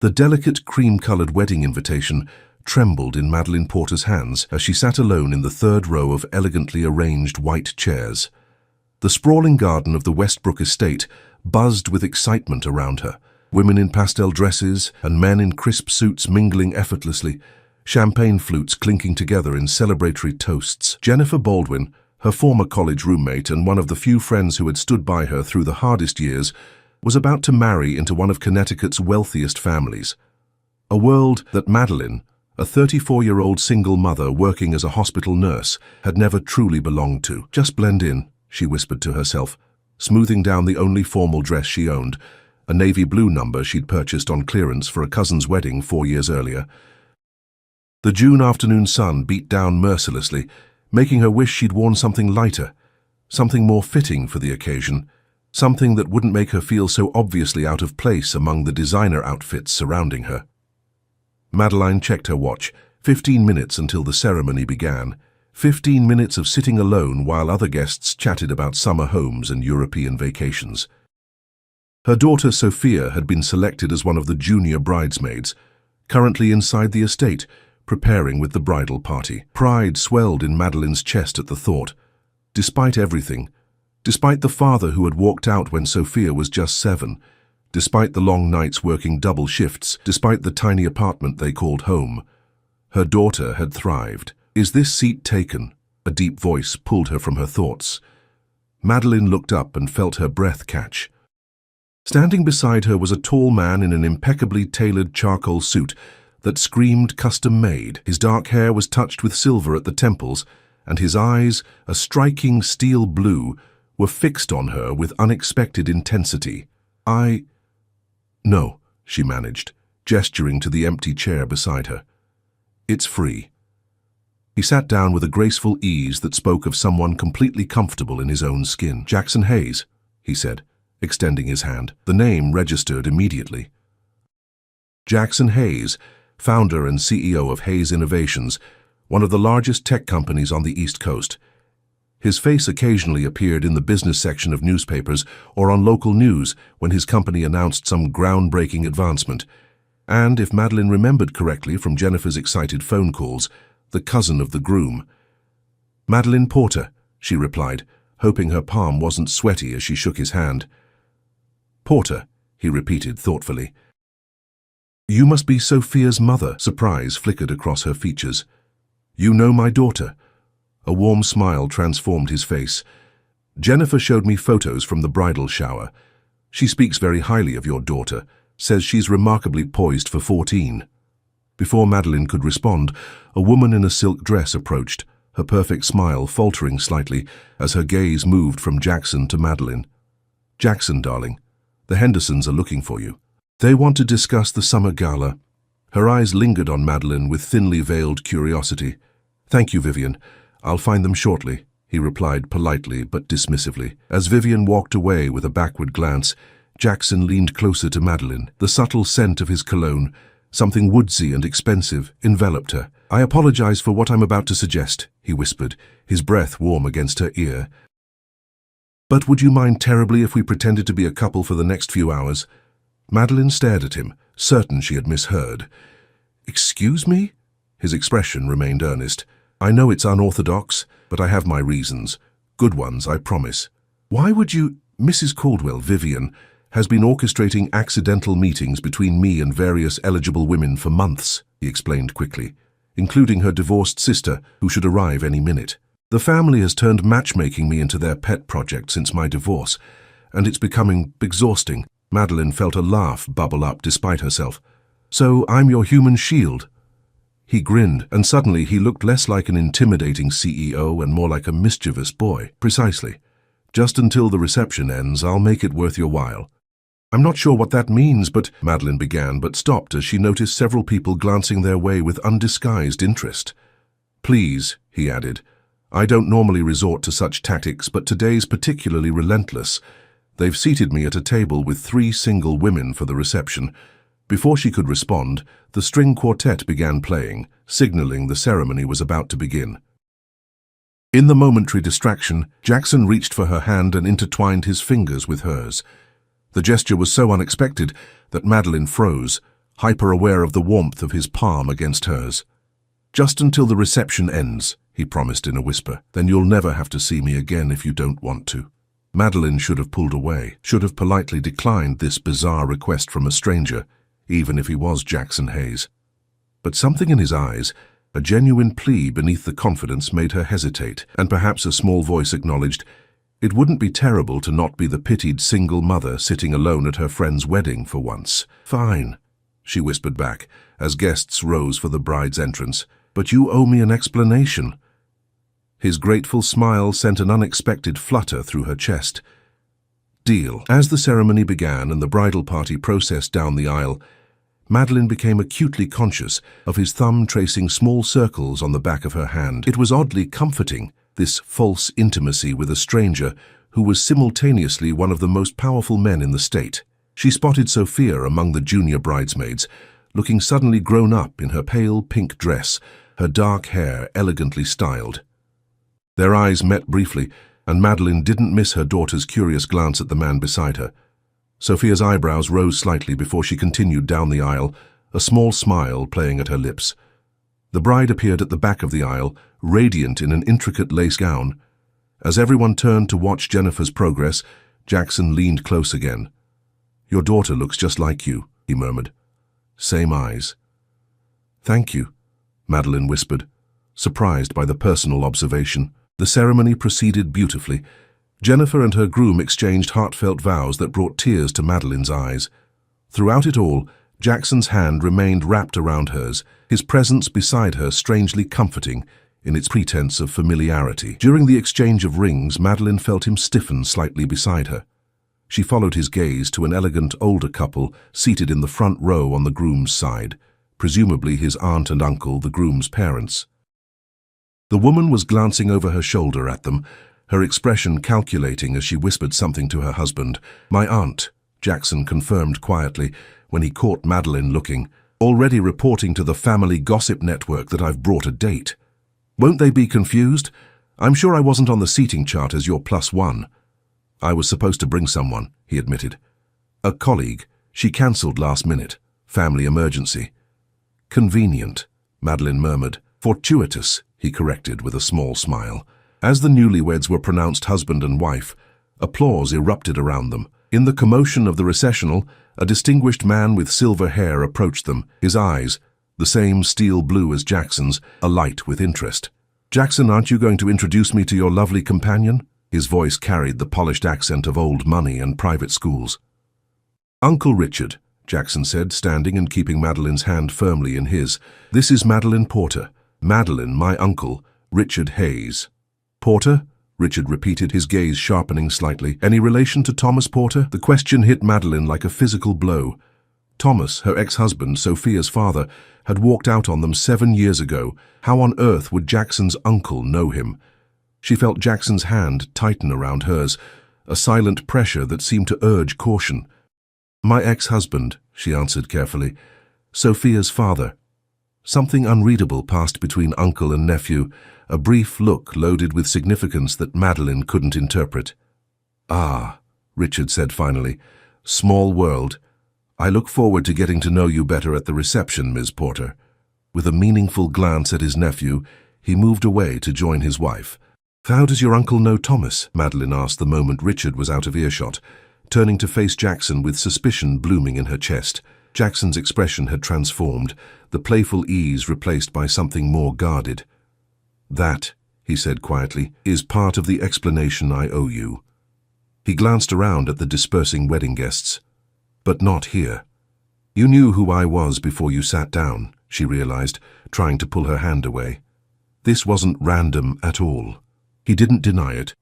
The delicate cream-colored wedding invitation trembled in Madeline Porter's hands as she sat alone in the third row of elegantly arranged white chairs. The sprawling garden of the Westbrook estate buzzed with excitement around her. Women in pastel dresses and men in crisp suits mingling effortlessly, champagne flutes clinking together in celebratory toasts. Jennifer Baldwin, her former college roommate and one of the few friends who had stood by her through the hardest years, was about to marry into one of Connecticut's wealthiest families. A world that Madeline, a 34-year-old single mother working as a hospital nurse, had never truly belonged to. "Just blend in," she whispered to herself, smoothing down the only formal dress she owned, a navy blue number she'd purchased on clearance for a cousin's wedding 4 years earlier. The June afternoon sun beat down mercilessly, making her wish she'd worn something lighter, something more fitting for the occasion, something that wouldn't make her feel so obviously out of place among the designer outfits surrounding her. Madeline checked her watch. 15 minutes until the ceremony began. 15 minutes of sitting alone while other guests chatted about summer homes and European vacations. Her daughter Sophia had been selected as one of the junior bridesmaids, currently inside the estate, preparing with the bridal party. Pride swelled in Madeline's chest at the thought. Despite everything, despite the father who had walked out when Sophia was just 7, despite the long nights working double shifts, despite the tiny apartment they called home, her daughter had thrived. "Is this seat taken?" A deep voice pulled her from her thoughts. Madeline looked up and felt her breath catch. Standing beside her was a tall man in an impeccably tailored charcoal suit that screamed custom-made. His dark hair was touched with silver at the temples, and his eyes, a striking steel blue, were fixed on her with unexpected intensity. "No," she managed, gesturing to the empty chair beside her. "It's free." He sat down with a graceful ease that spoke of someone completely comfortable in his own skin. "Jackson Hayes," he said, extending his hand. The name registered immediately. Jackson Hayes, founder and CEO of Hayes Innovations, one of the largest tech companies on the East Coast. His face occasionally appeared in the business section of newspapers or on local news when his company announced some groundbreaking advancement. And, if Madeline remembered correctly from Jennifer's excited phone calls, the cousin of the groom. "Madeline Porter," she replied, hoping her palm wasn't sweaty as she shook his hand. "Porter," he repeated thoughtfully. "You must be Sophia's mother." Surprise flickered across her features. "You know my daughter." A warm smile transformed his face. "Jennifer showed me photos from the bridal shower. She speaks very highly of your daughter, says she's remarkably poised for 14. Before Madeline could respond, a woman in a silk dress approached, her perfect smile faltering slightly as her gaze moved from Jackson to Madeline. "Jackson, darling, the Hendersons are looking for you. They want to discuss the summer gala." Her eyes lingered on Madeline with thinly veiled curiosity. "Thank you, Vivian. I'll find them shortly," he replied politely but dismissively. As Vivian walked away with a backward glance, Jackson leaned closer to Madeline. The subtle scent of his cologne, something woodsy and expensive, enveloped her. "I apologize for what I'm about to suggest," he whispered, his breath warm against her ear. "But would you mind terribly if we pretended to be a couple for the next few hours?" Madeline stared at him, certain she had misheard. "Excuse me?" His expression remained earnest. "I know it's unorthodox, but I have my reasons. Good ones, I promise." "Why would you—" "Mrs. Caldwell, Vivian, has been orchestrating accidental meetings between me and various eligible women for months," he explained quickly, "including her divorced sister, who should arrive any minute. The family has turned matchmaking me into their pet project since my divorce, and it's becoming exhausting." Madeline felt a laugh bubble up despite herself. "So I'm your human shield?" He grinned, and suddenly he looked less like an intimidating CEO and more like a mischievous boy. "Precisely. Just until the reception ends, I'll make it worth your while." "I'm not sure what that means, but—" Madeline began, but stopped as she noticed several people glancing their way with undisguised interest. "Please," he added, "I don't normally resort to such tactics, but today's particularly relentless. They've seated me at a table with 3 single women for the reception." Before she could respond, the string quartet began playing, signaling the ceremony was about to begin. In the momentary distraction, Jackson reached for her hand and intertwined his fingers with hers. The gesture was so unexpected that Madeline froze, hyper-aware of the warmth of his palm against hers. "Just until the reception ends," he promised in a whisper. "Then you'll never have to see me again if you don't want to." Madeline should have pulled away, should have politely declined this bizarre request from a stranger, even if he was Jackson Hayes. But something in his eyes, a genuine plea beneath the confidence, made her hesitate, and perhaps a small voice acknowledged, it wouldn't be terrible to not be the pitied single mother sitting alone at her friend's wedding for once. "Fine," she whispered back, as guests rose for the bride's entrance. "But you owe me an explanation." His grateful smile sent an unexpected flutter through her chest. "Deal." As the ceremony began and the bridal party processed down the aisle, Madeline became acutely conscious of his thumb tracing small circles on the back of her hand. It was oddly comforting, this false intimacy with a stranger who was simultaneously one of the most powerful men in the state. She spotted Sophia among the junior bridesmaids, looking suddenly grown up in her pale pink dress, her dark hair elegantly styled. Their eyes met briefly, and Madeline didn't miss her daughter's curious glance at the man beside her. Sophia's eyebrows rose slightly before she continued down the aisle, a small smile playing at her lips. The bride appeared at the back of the aisle, radiant in an intricate lace gown. As everyone turned to watch Jennifer's progress, Jackson leaned close again. "Your daughter looks just like you," he murmured. "Same eyes." "Thank you," Madeline whispered, surprised by the personal observation. The ceremony proceeded beautifully. Jennifer and her groom exchanged heartfelt vows that brought tears to Madeline's eyes. Throughout it all, Jackson's hand remained wrapped around hers, his presence beside her strangely comforting in its pretense of familiarity. During the exchange of rings, Madeline felt him stiffen slightly beside her. She followed his gaze to an elegant older couple seated in the front row on the groom's side, presumably his aunt and uncle, the groom's parents. The woman was glancing over her shoulder at them, her expression calculating as she whispered something to her husband. "My aunt," Jackson confirmed quietly when he caught Madeline looking, "already reporting to the family gossip network that I've brought a date. Won't they be confused? I'm sure I wasn't on the seating chart as your +1. "I was supposed to bring someone," he admitted. "A colleague. She cancelled last minute. Family emergency." "Convenient," Madeline murmured. "Fortuitous," he corrected with a small smile. As the newlyweds were pronounced husband and wife, applause erupted around them. In the commotion of the recessional, a distinguished man with silver hair approached them, his eyes, the same steel blue as Jackson's, alight with interest. "Jackson, aren't you going to introduce me to your lovely companion?" His voice carried the polished accent of old money and private schools. "Uncle Richard," Jackson said, standing and keeping Madeline's hand firmly in his. "This is Madeline Porter. Madeline, my uncle, Richard Hayes." "Porter?" Richard repeated, his gaze sharpening slightly. "Any relation to Thomas Porter?" The question hit Madeline like a physical blow. Thomas, her ex-husband, Sophia's father, had walked out on them 7 years ago. How on earth would Jackson's uncle know him? She felt Jackson's hand tighten around hers, a silent pressure that seemed to urge caution. "My ex-husband," she answered carefully. "Sophia's father." Something unreadable passed between uncle and nephew, a brief look loaded with significance that Madeline couldn't interpret. "Ah," Richard said finally, "small world. I look forward to getting to know you better at the reception, Ms. Porter." With a meaningful glance at his nephew, he moved away to join his wife. "How does your uncle know Thomas?" Madeline asked the moment Richard was out of earshot, turning to face Jackson with suspicion blooming in her chest. Jackson's expression had transformed, the playful ease replaced by something more guarded. "That," he said quietly, "is part of the explanation I owe you." He glanced around at the dispersing wedding guests. "But not here." "You knew who I was before you sat down," she realized, trying to pull her hand away. This wasn't random at all. He didn't deny it,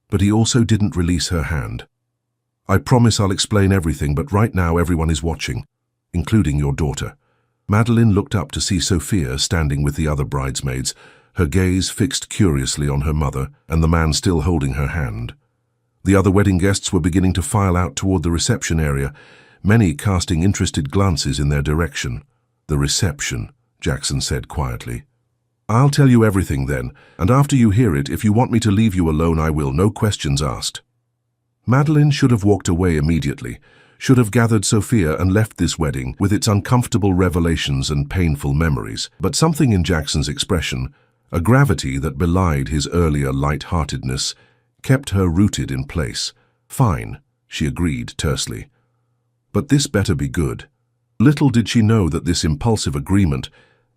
but he also didn't release her hand. "I promise I'll explain everything, but right now everyone is watching, including your daughter." Madeline looked up to see Sophia standing with the other bridesmaids, her gaze fixed curiously on her mother and the man still holding her hand. The other wedding guests were beginning to file out toward the reception area, many casting interested glances in their direction. "The reception," Jackson said quietly. "I'll tell you everything then, and after you hear it, if you want me to leave you alone, I will, no questions asked." Madeline should have walked away immediately, should have gathered Sophia and left this wedding with its uncomfortable revelations and painful memories. But something in Jackson's expression, a gravity that belied his earlier light-heartedness, kept her rooted in place. "Fine," she agreed tersely. "But this better be good." Little did she know that this impulsive agreement,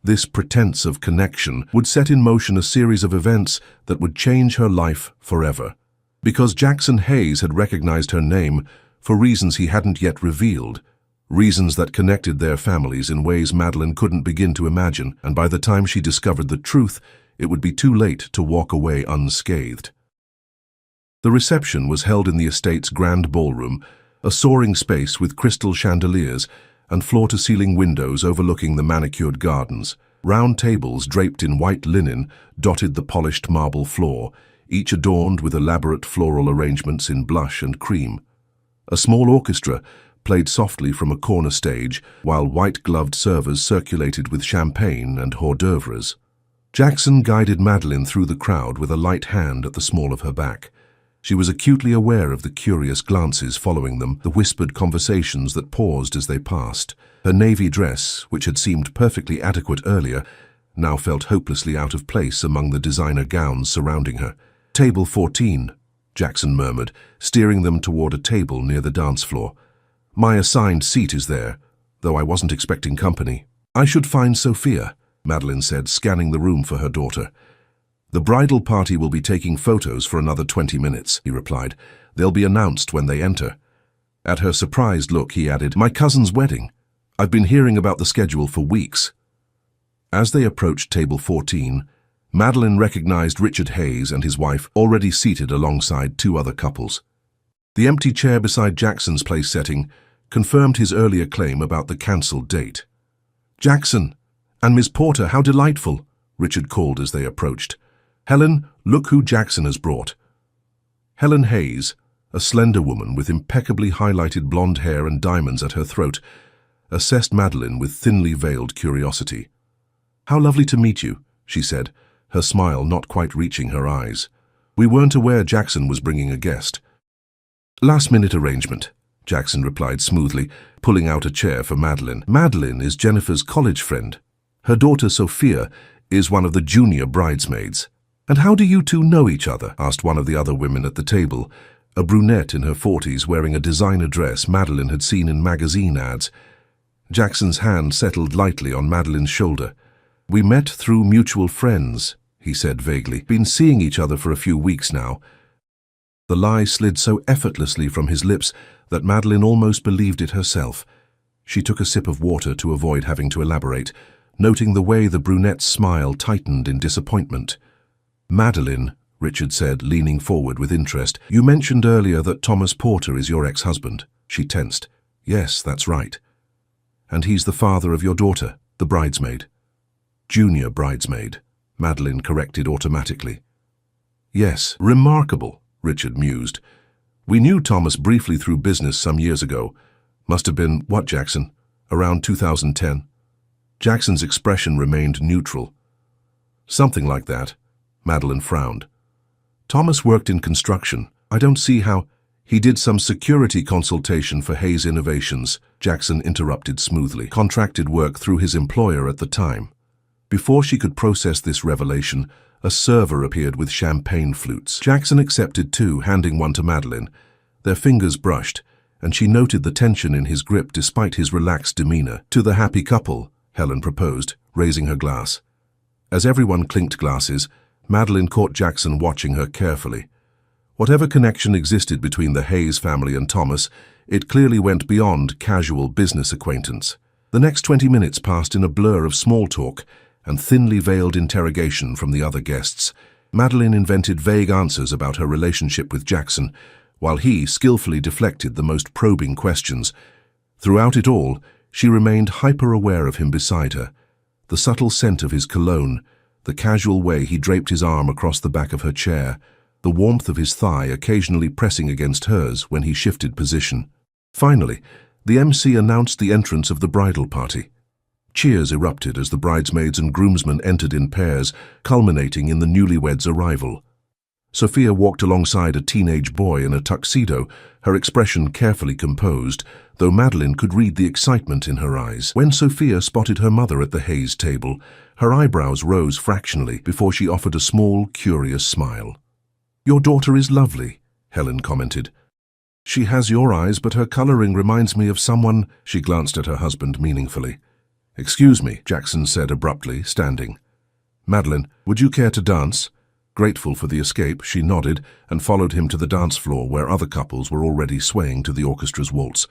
this pretense of connection, would set in motion a series of events that would change her life forever. Because Jackson Hayes had recognized her name for reasons he hadn't yet revealed, reasons that connected their families in ways Madeline couldn't begin to imagine, and by the time she discovered the truth, it would be too late to walk away unscathed. The reception was held in the estate's grand ballroom, a soaring space with crystal chandeliers and floor-to-ceiling windows overlooking the manicured gardens. Round tables draped in white linen dotted the polished marble floor, each adorned with elaborate floral arrangements in blush and cream. A small orchestra played softly from a corner stage, while white-gloved servers circulated with champagne and hors d'oeuvres. Jackson guided Madeline through the crowd with a light hand at the small of her back. She was acutely aware of the curious glances following them, the whispered conversations that paused as they passed. Her navy dress, which had seemed perfectly adequate earlier, now felt hopelessly out of place among the designer gowns surrounding her. "Table 14, Jackson murmured, steering them toward a table near the dance floor. "My assigned seat is there, though I wasn't expecting company." "I should find Sophia," Madeline said, scanning the room for her daughter. "The bridal party will be taking photos for another 20 minutes, he replied. "They'll be announced when they enter." At her surprised look, he added, "My cousin's wedding. I've been hearing about the schedule for weeks." As they approached table 14, Madeline recognized Richard Hayes and his wife already seated alongside two other couples. The empty chair beside Jackson's place setting confirmed his earlier claim about the cancelled date. "Jackson and Miss Porter, how delightful," Richard called as they approached. "Helen, look who Jackson has brought." Helen Hayes, a slender woman with impeccably highlighted blonde hair and diamonds at her throat, assessed Madeline with thinly veiled curiosity. "How lovely to meet you," she said, her smile not quite reaching her eyes. "We weren't aware Jackson was bringing a guest." "Last-minute arrangement," Jackson replied smoothly, pulling out a chair for Madeline. "Madeline is Jennifer's college friend. Her daughter Sophia is one of the junior bridesmaids." "And how do you two know each other?" asked one of the other women at the table, a brunette in her 40s wearing a designer dress Madeline had seen in magazine ads. Jackson's hand settled lightly on Madeline's shoulder. "We met through mutual friends," he said vaguely. "Been seeing each other for a few weeks now." The lie slid so effortlessly from his lips that Madeline almost believed it herself. She took a sip of water to avoid having to elaborate, noting the way the brunette's smile tightened in disappointment. "Madeline," Richard said, leaning forward with interest, "you mentioned earlier that Thomas Porter is your ex-husband." She tensed. "Yes, that's right." "And he's the father of your daughter, the bridesmaid." "Junior bridesmaid," Madeline corrected automatically. "Yes, remarkable," Richard mused. "We knew Thomas briefly through business some years ago. Must have been, what, Jackson? Around 2010? Jackson's expression remained neutral. "Something like that." Madeline frowned. "Thomas worked in construction. I don't see how—" "He did some security consultation for Hayes Innovations," Jackson interrupted smoothly. "Contracted work through his employer at the time." Before she could process this revelation, a server appeared with champagne flutes. Jackson accepted two, handing one to Madeline. Their fingers brushed, and she noted the tension in his grip despite his relaxed demeanor. "To the happy couple," Helen proposed, raising her glass. As everyone clinked glasses, Madeline caught Jackson watching her carefully. Whatever connection existed between the Hayes family and Thomas, it clearly went beyond casual business acquaintance. The next 20 minutes passed in a blur of small talk and thinly veiled interrogation from the other guests. Madeline invented vague answers about her relationship with Jackson, while he skillfully deflected the most probing questions. Throughout it all, she remained hyper-aware of him beside her. The subtle scent of his cologne, the casual way he draped his arm across the back of her chair, the warmth of his thigh occasionally pressing against hers when he shifted position. Finally, the MC announced the entrance of the bridal party. Cheers erupted as the bridesmaids and groomsmen entered in pairs, culminating in the newlyweds' arrival. Sophia walked alongside a teenage boy in a tuxedo, her expression carefully composed, though Madeline could read the excitement in her eyes. When Sophia spotted her mother at the Hayes table, her eyebrows rose fractionally before she offered a small, curious smile. "Your daughter is lovely," Helen commented. "She has your eyes, but her coloring reminds me of someone." She glanced at her husband meaningfully. "Excuse me," Jackson said abruptly, standing. "Madeline, would you care to dance?" Grateful for the escape, she nodded and followed him to the dance floor where other couples were already swaying to the orchestra's waltz.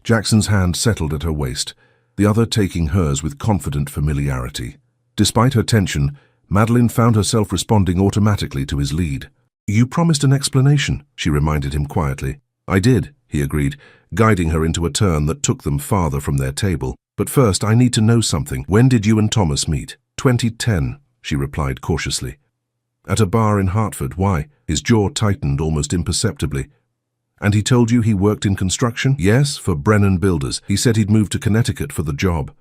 Jackson's hand settled at her waist, the other taking hers with confident familiarity. Despite her tension, Madeline found herself responding automatically to his lead. "You promised an explanation," she reminded him quietly. "I did," he agreed, guiding her into a turn that took them farther from their table. "But first, I need to know something. When did you and Thomas meet?" 2010, she replied cautiously. "At a bar in Hartford. Why?" His jaw tightened almost imperceptibly. "And he told you he worked in construction?" "Yes, for Brennan Builders. He said he'd moved to Connecticut for the job."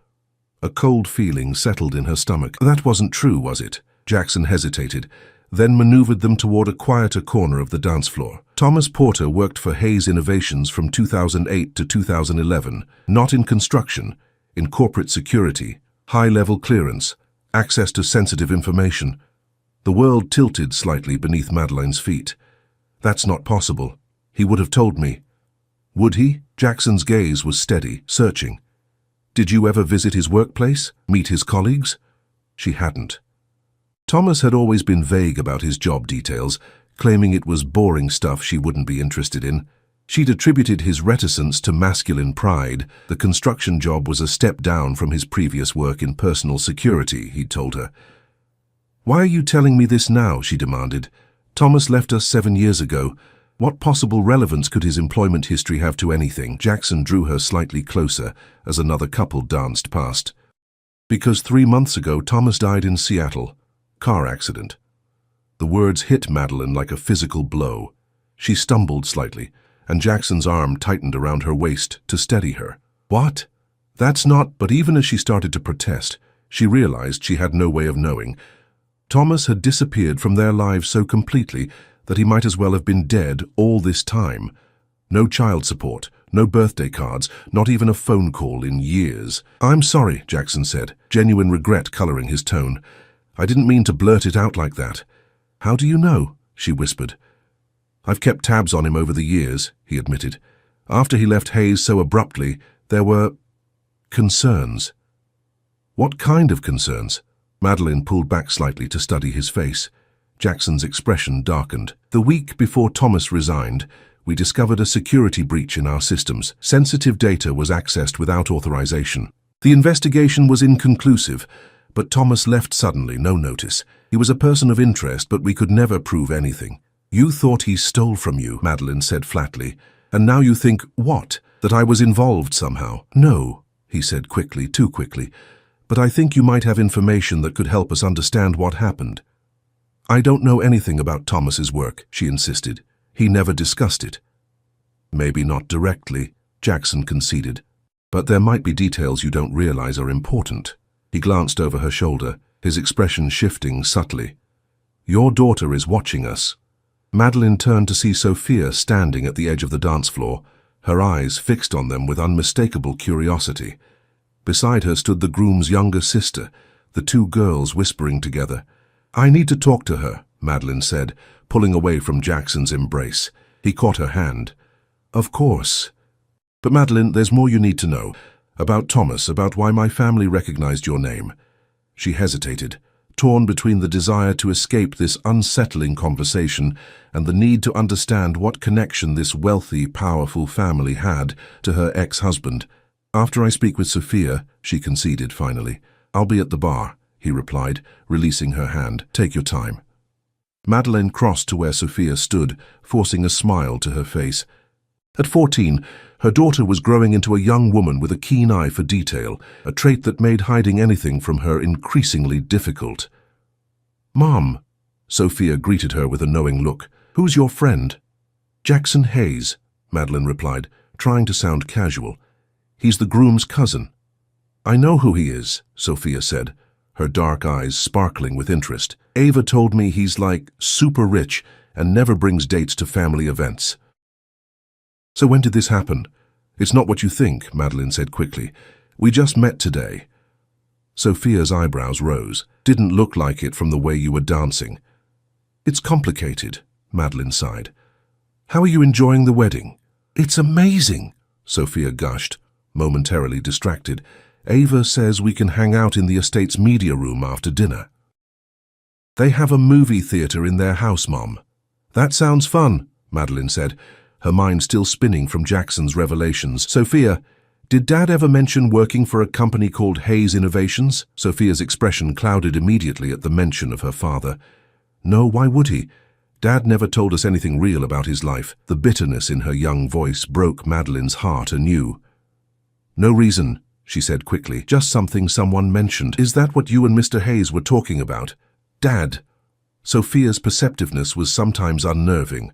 A cold feeling settled in her stomach. "That wasn't true, was it?" Jackson hesitated, then maneuvered them toward a quieter corner of the dance floor. "Thomas Porter worked for Hayes Innovations from 2008 to 2011, not in construction, in corporate security, high-level clearance, access to sensitive information." The world tilted slightly beneath Madeline's feet. "That's not possible. He would have told me." "Would he?" Jackson's gaze was steady, searching. "Did you ever visit his workplace? Meet his colleagues?" She hadn't. Thomas had always been vague about his job details, claiming it was boring stuff she wouldn't be interested in. She'd attributed his reticence to masculine pride. The construction job was a step down from his previous work in personal security, he'd told her. "Why are you telling me this now?" she demanded. "Thomas left us 7 years ago. What possible relevance could his employment history have to anything?" Jackson drew her slightly closer as another couple danced past. "Because 3 months ago, Thomas died in Seattle. Car accident." The words hit Madeline like a physical blow. She stumbled slightly, and Jackson's arm tightened around her waist to steady her. "What?" "That's not..." But even as she started to protest, she realized she had no way of knowing. Thomas had disappeared from their lives so completely that he might as well have been dead all this time. No child support, no birthday cards, not even a phone call in years. "I'm sorry," Jackson said, genuine regret coloring his tone. "I didn't mean to blurt it out like that." "How do you know?" she whispered. "I've kept tabs on him over the years," he admitted. "After he left Hayes so abruptly, there were concerns." "What kind of concerns?" Madeline pulled back slightly to study his face. Jackson's expression darkened. "The week before Thomas resigned, we discovered a security breach in our systems. Sensitive data was accessed without authorization. The investigation was inconclusive, but Thomas left suddenly, no notice. He was a person of interest, but we could never prove anything." "You thought he stole from you," Madeline said flatly. "And now you think, what? That I was involved somehow?" "No," he said quickly, too quickly. "But I think you might have information that could help us understand what happened." "I don't know anything about Thomas's work," she insisted. "He never discussed it." "Maybe not directly," Jackson conceded. "But there might be details you don't realize are important." He glanced over her shoulder, his expression shifting subtly. "Your daughter is watching us." Madeline turned to see Sophia standing at the edge of the dance floor, her eyes fixed on them with unmistakable curiosity. Beside her stood the groom's younger sister, the two girls whispering together. "I need to talk to her," Madeline said, pulling away from Jackson's embrace. He caught her hand. "Of course. But Madeline, there's more you need to know. About Thomas, about why my family recognized your name." She hesitated, torn between the desire to escape this unsettling conversation and the need to understand what connection this wealthy, powerful family had to her ex-husband. "After I speak with Sophia," she conceded finally. "I'll be at the bar," he replied, releasing her hand. "Take your time." Madeline crossed to where Sophia stood, forcing a smile to her face. At 14, her daughter was growing into a young woman with a keen eye for detail, a trait that made hiding anything from her increasingly difficult. "Mom," Sophia greeted her with a knowing look. "Who's your friend?" "Jackson Hayes," Madeline replied, trying to sound casual. "He's the groom's cousin." "I know who he is," Sophia said, her dark eyes sparkling with interest. "Ava told me he's like super rich and never brings dates to family events. So when did this happen? It's not what you think, Madeline said quickly. We just met today. Sophia's eyebrows rose. Didn't look like it from the way you were dancing. It's complicated, Madeline sighed. How are you enjoying the wedding? It's amazing, Sophia gushed, momentarily distracted. Ava says we can hang out in the estate's media room after dinner. They have a movie theater in their house, Mom. That sounds fun, Madeline said, her mind still spinning from Jackson's revelations. Sophia, did Dad ever mention working for a company called Hayes Innovations? Sophia's expression clouded immediately at the mention of her father. No, why would he? Dad never told us anything real about his life. The bitterness in her young voice broke Madeline's heart anew. No reason, she said quickly. Just something someone mentioned. Is that what you and Mr. Hayes were talking about? Dad. Sophia's perceptiveness was sometimes unnerving.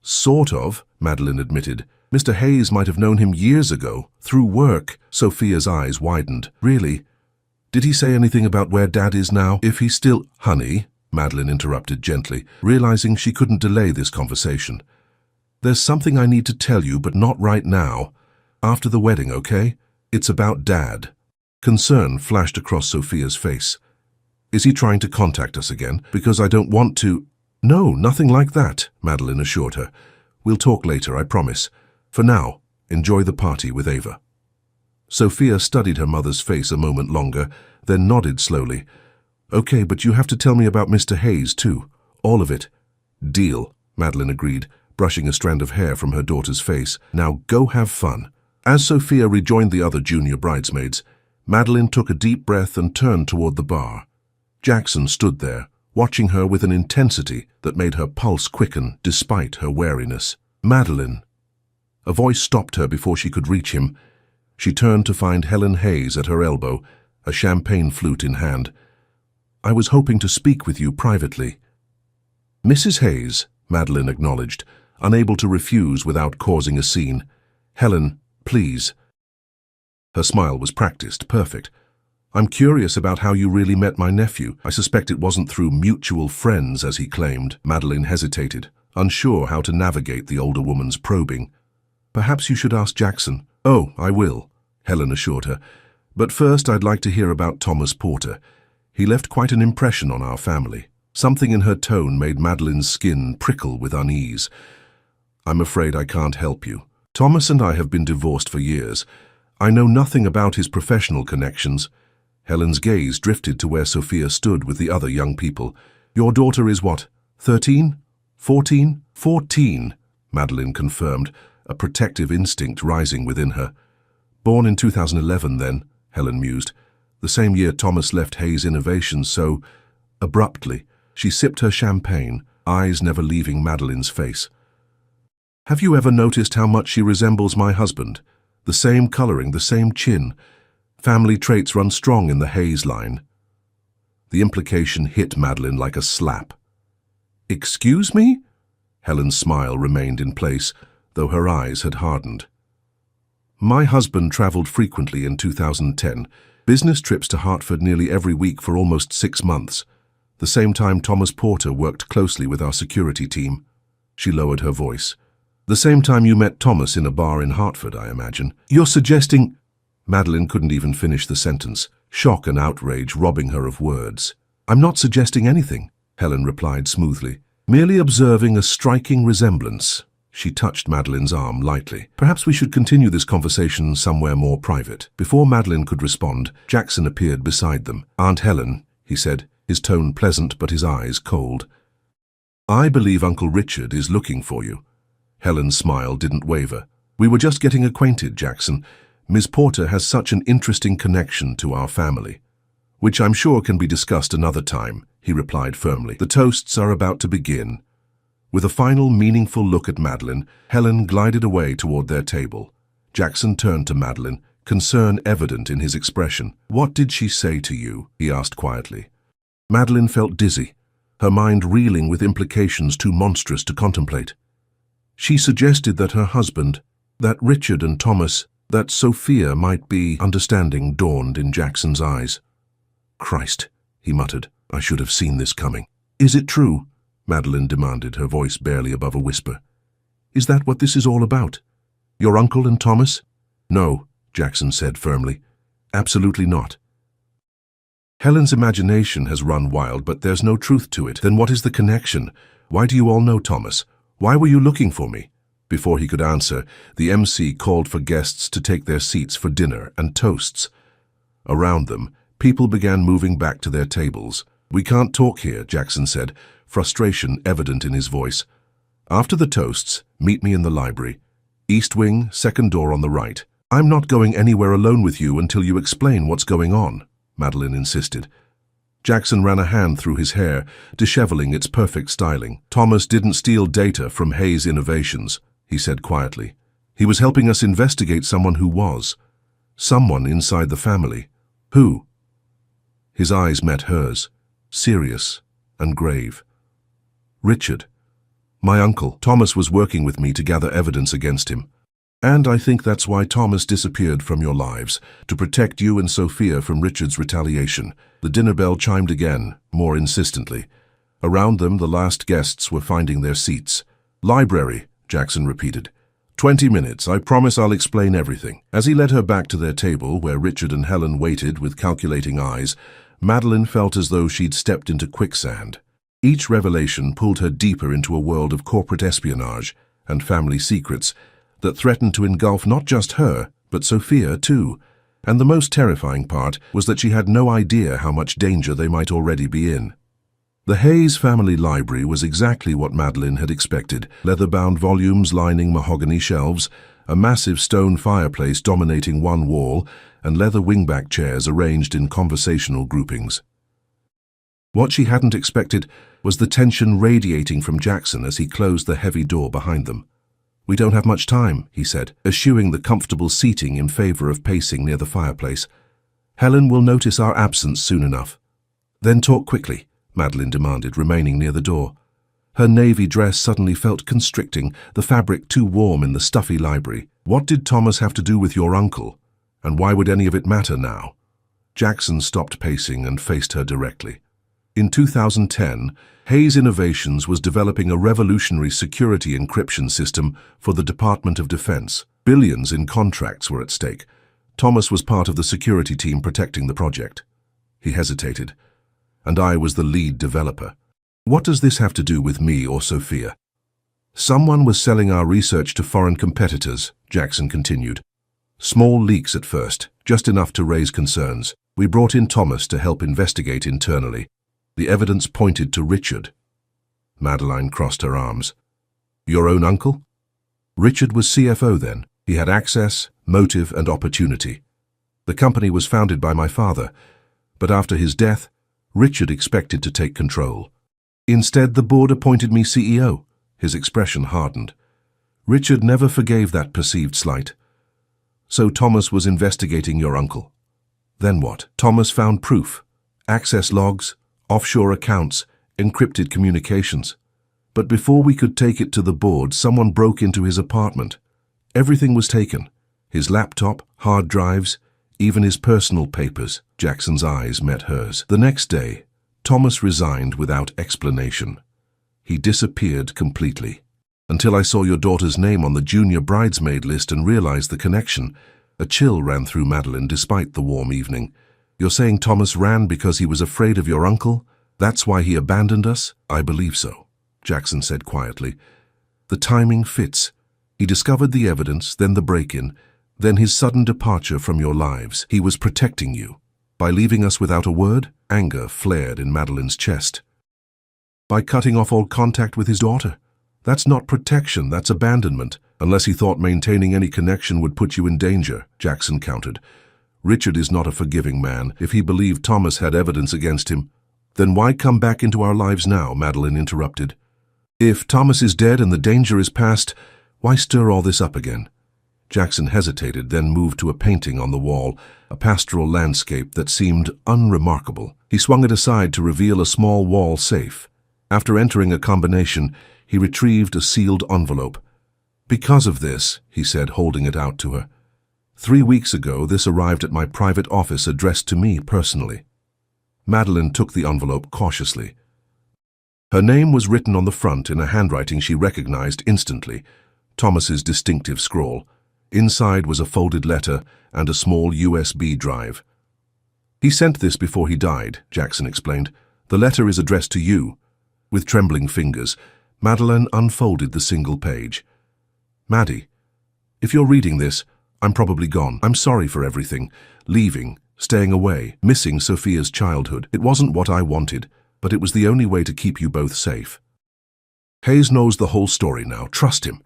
Sort of, Madeline admitted. Mr. Hayes might have known him years ago, through work. Sophia's eyes widened. Really? Did he say anything about where Dad is now? If he's still... Honey, Madeline interrupted gently, realizing she couldn't delay this conversation. There's something I need to tell you, but not right now. After the wedding, okay? It's about Dad. Concern flashed across Sophia's face. Is he trying to contact us again? Because I don't want to... No, nothing like that, Madeline assured her. We'll talk later, I promise. For now, enjoy the party with Ava. Sophia studied her mother's face a moment longer, then nodded slowly. Okay, but you have to tell me about Mr. Hayes, too. All of it. Deal, Madeline agreed, brushing a strand of hair from her daughter's face. Now go have fun. As Sophia rejoined the other junior bridesmaids, Madeline took a deep breath and turned toward the bar. Jackson stood there, watching her with an intensity that made her pulse quicken despite her wariness. Madeline. A voice stopped her before she could reach him. She turned to find Helen Hayes at her elbow, a champagne flute in hand. I was hoping to speak with you privately. Mrs. Hayes, Madeline acknowledged, unable to refuse without causing a scene. Helen, please. Her smile was practiced, perfect. I'm curious about how you really met my nephew. I suspect it wasn't through mutual friends, as he claimed. Madeline hesitated, unsure how to navigate the older woman's probing. Perhaps you should ask Jackson. Oh, I will, Helen assured her. But first I'd like to hear about Thomas Porter. He left quite an impression on our family. Something in her tone made Madeline's skin prickle with unease. I'm afraid I can't help you. Thomas and I have been divorced for years. I know nothing about his professional connections. Helen's gaze drifted to where Sophia stood with the other young people. Your daughter is what, 13? 14? 14, Madeline confirmed, a protective instinct rising within her. Born in 2011 then, Helen mused. The same year Thomas left Hayes Innovations, so... Abruptly, she sipped her champagne, eyes never leaving Madeline's face. Have you ever noticed how much she resembles my husband? The same coloring, the same chin. Family traits run strong in the Hayes line. The implication hit Madeline like a slap. Excuse me? Helen's smile remained in place, though her eyes had hardened. My husband traveled frequently in 2010, business trips to Hartford nearly every week for almost 6 months. The same time Thomas Porter worked closely with our security team. She lowered her voice. The same time you met Thomas in a bar in Hartford, I imagine. You're suggesting... Madeline couldn't even finish the sentence, shock and outrage robbing her of words. I'm not suggesting anything, Helen replied smoothly. Merely observing a striking resemblance. She touched Madeline's arm lightly. Perhaps we should continue this conversation somewhere more private. Before Madeline could respond, Jackson appeared beside them. Aunt Helen, he said, his tone pleasant but his eyes cold. I believe Uncle Richard is looking for you. Helen's smile didn't waver. We were just getting acquainted, Jackson. Miss Porter has such an interesting connection to our family. Which I'm sure can be discussed another time, he replied firmly. The toasts are about to begin. With a final meaningful look at Madeline, Helen glided away toward their table. Jackson turned to Madeline, concern evident in his expression. What did she say to you? He asked quietly. Madeline felt dizzy, her mind reeling with implications too monstrous to contemplate. She suggested that her husband, that Richard and Thomas, that Sophia might be... Understanding dawned in Jackson's eyes. Christ, he muttered, I should have seen this coming. Is it true? Madeline demanded, her voice barely above a whisper. "Is that what this is all about? Your uncle and Thomas?" "No," Jackson said firmly. "Absolutely not. Helen's imagination has run wild, but there's no truth to it. Then what is the connection? Why do you all know Thomas? Why were you looking for me?" Before he could answer, the MC called for guests to take their seats for dinner and toasts. Around them, people began moving back to their tables. "We can't talk here," Jackson said, frustration evident in his voice. "After the toasts, meet me in the library. East wing, second door on the right." "I'm not going anywhere alone with you until you explain what's going on," Madeline insisted. Jackson ran a hand through his hair, disheveling its perfect styling. "Thomas didn't steal data from Hayes Innovations," he said quietly. "He was helping us investigate someone who was. Someone inside the family." "Who?" His eyes met hers, serious and grave. "Richard. My uncle. Thomas was working with me to gather evidence against him. And I think that's why Thomas disappeared from your lives, to protect you and Sophia from Richard's retaliation." The dinner bell chimed again, more insistently. Around them, the last guests were finding their seats. "Library," Jackson repeated. 20 minutes, I promise I'll explain everything." As he led her back to their table, where Richard and Helen waited with calculating eyes, Madeline felt as though she'd stepped into quicksand. Each revelation pulled her deeper into a world of corporate espionage and family secrets that threatened to engulf not just her, but Sophia too. And the most terrifying part was that she had no idea how much danger they might already be in. The Hayes family library was exactly what Madeline had expected: leather-bound volumes lining mahogany shelves, a massive stone fireplace dominating one wall, and leather wingback chairs arranged in conversational groupings. What she hadn't expected was the tension radiating from Jackson as he closed the heavy door behind them. "We don't have much time," he said, eschewing the comfortable seating in favor of pacing near the fireplace. "Helen will notice our absence soon enough." "Then talk quickly," Madeline demanded, remaining near the door. Her navy dress suddenly felt constricting, the fabric too warm in the stuffy library. "What did Thomas have to do with your uncle? And why would any of it matter now?" Jackson stopped pacing and faced her directly. In 2010, Hayes Innovations was developing a revolutionary security encryption system for the Department of Defense. Billions in contracts were at stake. Thomas was part of the security team protecting the project. He hesitated. "And I was the lead developer. What does this have to do with me or Sophia?" "Someone was selling our research to foreign competitors," Jackson continued. "Small leaks at first, just enough to raise concerns. We brought in Thomas to help investigate internally. The evidence pointed to Richard." Madeline crossed her arms. "Your own uncle?" "Richard was CFO then. He had access, motive, and opportunity. The company was founded by my father, but after his death, Richard expected to take control. Instead, the board appointed me CEO." His expression hardened. "Richard never forgave that perceived slight. So Thomas was investigating your uncle. Then what?" "Thomas found proof. Access logs, offshore accounts, encrypted communications. But before we could take it to the board, someone broke into his apartment. Everything was taken. His laptop, hard drives, even his personal papers." Jackson's eyes met hers. "The next day, Thomas resigned without explanation. He disappeared completely. Until I saw your daughter's name on the junior bridesmaid list and realized the connection." A chill ran through Madeline despite the warm evening. "You're saying Thomas ran because he was afraid of your uncle? That's why he abandoned us?" "I believe so," Jackson said quietly. "The timing fits. He discovered the evidence, then the break-in, then his sudden departure from your lives. He was protecting you. By leaving us without a word?" Anger flared in Madeline's chest. "By cutting off all contact with his daughter? That's not protection, that's abandonment. Unless he thought maintaining any connection would put you in danger," Jackson countered. "Richard is not a forgiving man. If he believed Thomas had evidence against him, then why come back into our lives now?" Madeline interrupted. "If Thomas is dead and the danger is past, why stir all this up again?" Jackson hesitated, then moved to a painting on the wall, a pastoral landscape that seemed unremarkable. He swung it aside to reveal a small wall safe. After entering a combination, he retrieved a sealed envelope. "Because of this," he said, holding it out to her. 3 weeks ago, this arrived at my private office addressed to me personally." Madeline took the envelope cautiously. Her name was written on the front in a handwriting she recognized instantly, Thomas's distinctive scrawl. Inside was a folded letter and a small USB drive. "He sent this before he died," Jackson explained. "The letter is addressed to you." With trembling fingers, Madeleine unfolded the single page. "Maddie, if you're reading this, I'm probably gone. I'm sorry for everything. Leaving, staying away, missing Sophia's childhood. It wasn't what I wanted, but it was the only way to keep you both safe. Hayes knows the whole story now. Trust him.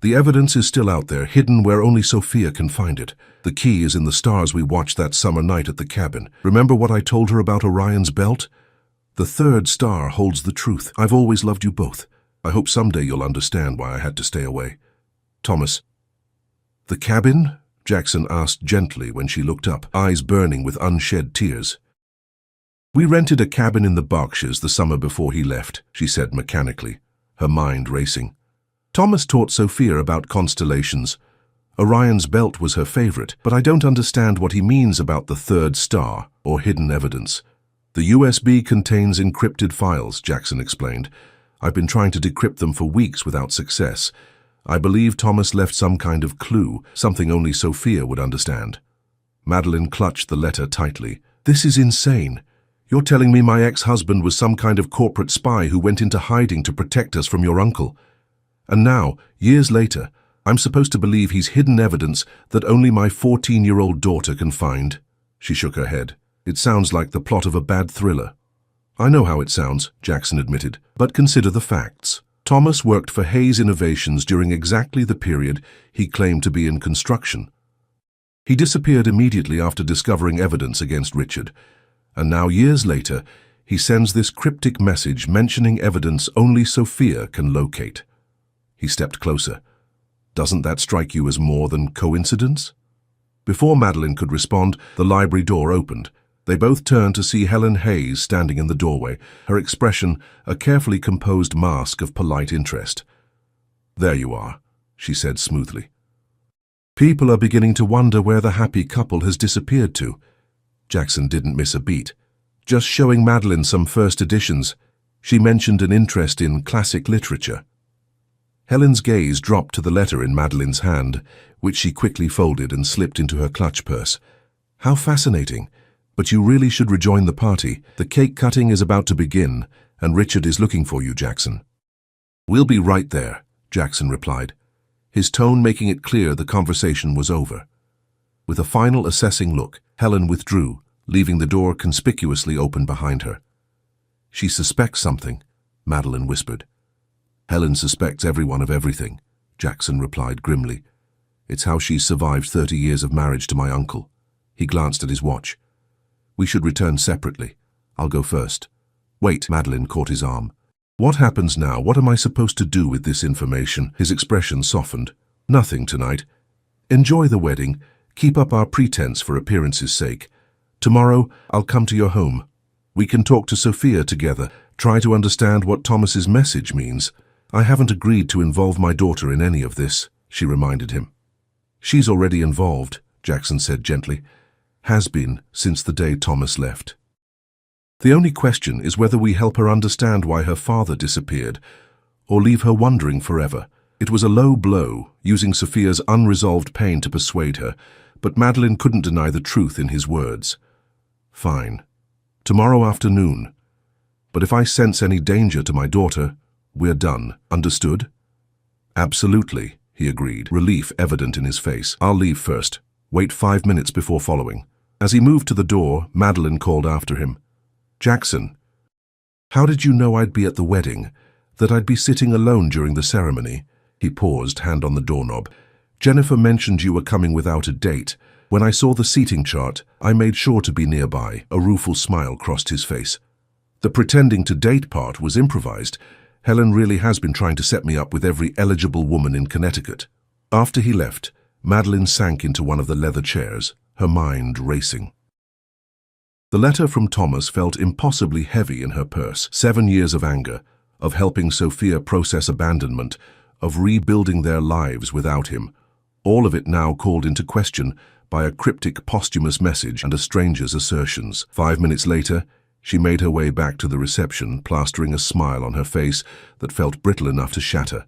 The evidence is still out there, hidden where only Sophia can find it. The key is in the stars we watched that summer night at the cabin. Remember what I told her about Orion's belt? The third star holds the truth. I've always loved you both. I hope someday you'll understand why I had to stay away. Thomas." "The cabin?" Jackson asked gently when she looked up, eyes burning with unshed tears. "We rented a cabin in the Berkshires the summer before he left," she said mechanically, her mind racing. "Thomas taught Sophia about constellations. Orion's belt was her favorite, but I don't understand what he means about the third star or hidden evidence. The USB contains encrypted files," Jackson explained. "I've been trying to decrypt them for weeks without success. I believe Thomas left some kind of clue, something only Sophia would understand." Madeleine clutched the letter tightly. "This is insane. You're telling me my ex-husband was some kind of corporate spy who went into hiding to protect us from your uncle. And now, years later, I'm supposed to believe he's hidden evidence that only my 14-year-old daughter can find?" She shook her head. "It sounds like the plot of a bad thriller." "I know how it sounds," Jackson admitted, "but consider the facts. Thomas worked for Hayes Innovations during exactly the period he claimed to be in construction. He disappeared immediately after discovering evidence against Richard, and now years later, he sends this cryptic message mentioning evidence only Sophia can locate." He stepped closer. "Doesn't that strike you as more than coincidence?" Before Madeleine could respond, the library door opened. They both turned to see Helen Hayes standing in the doorway, her expression a carefully composed mask of polite interest. "There you are," she said smoothly. "People are beginning to wonder where the happy couple has disappeared to." Jackson didn't miss a beat. Just showing Madeleine some first editions, she mentioned an interest in classic literature. Helen's gaze dropped to the letter in Madeleine's hand, which she quickly folded and slipped into her clutch purse. "How fascinating. But you really should rejoin the party. The cake cutting is about to begin, and Richard is looking for you, Jackson." "We'll be right there," Jackson replied, his tone making it clear the conversation was over. With a final assessing look, Helen withdrew, leaving the door conspicuously open behind her. "She suspects something," Madeleine whispered. "Helen suspects everyone of everything," Jackson replied grimly. "It's how she's survived 30 years of marriage to my uncle." He glanced at his watch. "We should return separately. I'll go first." "Wait," Madeleine caught his arm. "What happens now? What am I supposed to do with this information?" His expression softened. "Nothing tonight. Enjoy the wedding. Keep up our pretense for appearance's sake. Tomorrow, I'll come to your home. We can talk to Sophia together, try to understand what Thomas's message means. I haven't agreed to involve my daughter in any of this," she reminded him. "She's already involved," Jackson said gently. "Has been since the day Thomas left. The only question is whether we help her understand why her father disappeared, or leave her wondering forever." It was a low blow, using Sophia's unresolved pain to persuade her, but Madeleine couldn't deny the truth in his words. "Fine. Tomorrow afternoon. But if I sense any danger to my daughter, we're done. Understood?" "Absolutely," he agreed, relief evident in his face. "I'll leave first. Wait 5 minutes before following." As he moved to the door, Madeleine called after him. "Jackson, how did you know I'd be at the wedding, that I'd be sitting alone during the ceremony?" He paused, hand on the doorknob. "Jennifer mentioned you were coming without a date. When I saw the seating chart, I made sure to be nearby." A rueful smile crossed his face. "The pretending to date part was improvised. Helen really has been trying to set me up with every eligible woman in Connecticut." After he left, Madeleine sank into one of the leather chairs, her mind racing. The letter from Thomas felt impossibly heavy in her purse. 7 years of anger, of helping Sophia process abandonment, of rebuilding their lives without him, all of it now called into question by a cryptic posthumous message and a stranger's assertions. 5 minutes later, She made her way back to the reception, plastering a smile on her face that felt brittle enough to shatter.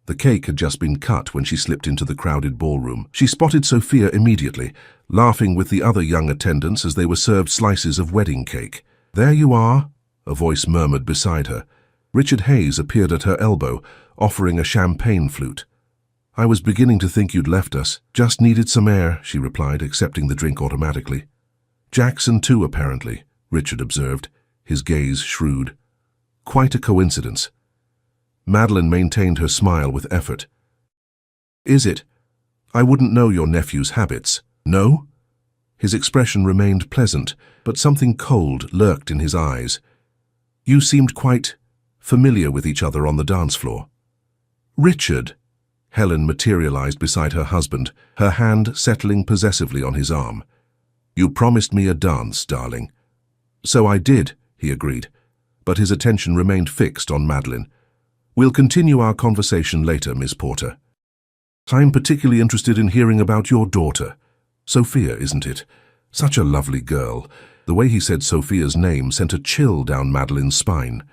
The cake had just been cut when she slipped into the crowded ballroom. She spotted Sophia immediately, laughing with the other young attendants as they were served slices of wedding cake. "There you are," a voice murmured beside her. Richard Hayes appeared at her elbow, offering a champagne flute. "I was beginning to think you'd left us. Just needed some air," she replied, accepting the drink automatically. "Jackson too, apparently," Richard observed, his gaze shrewd. "Quite a coincidence." Madeline maintained her smile with effort. "Is it? I wouldn't know your nephew's habits." "No?" His expression remained pleasant, but something cold lurked in his eyes. "You seemed quite familiar with each other on the dance floor." "Richard!" Helen materialized beside her husband, her hand settling possessively on his arm. "You promised me a dance, darling." "So I did," he agreed, but his attention remained fixed on Madeline. "We'll continue our conversation later, Miss Porter. I'm particularly interested in hearing about your daughter. Sophia, isn't it? Such a lovely girl." The way he said Sophia's name sent a chill down Madeline's spine.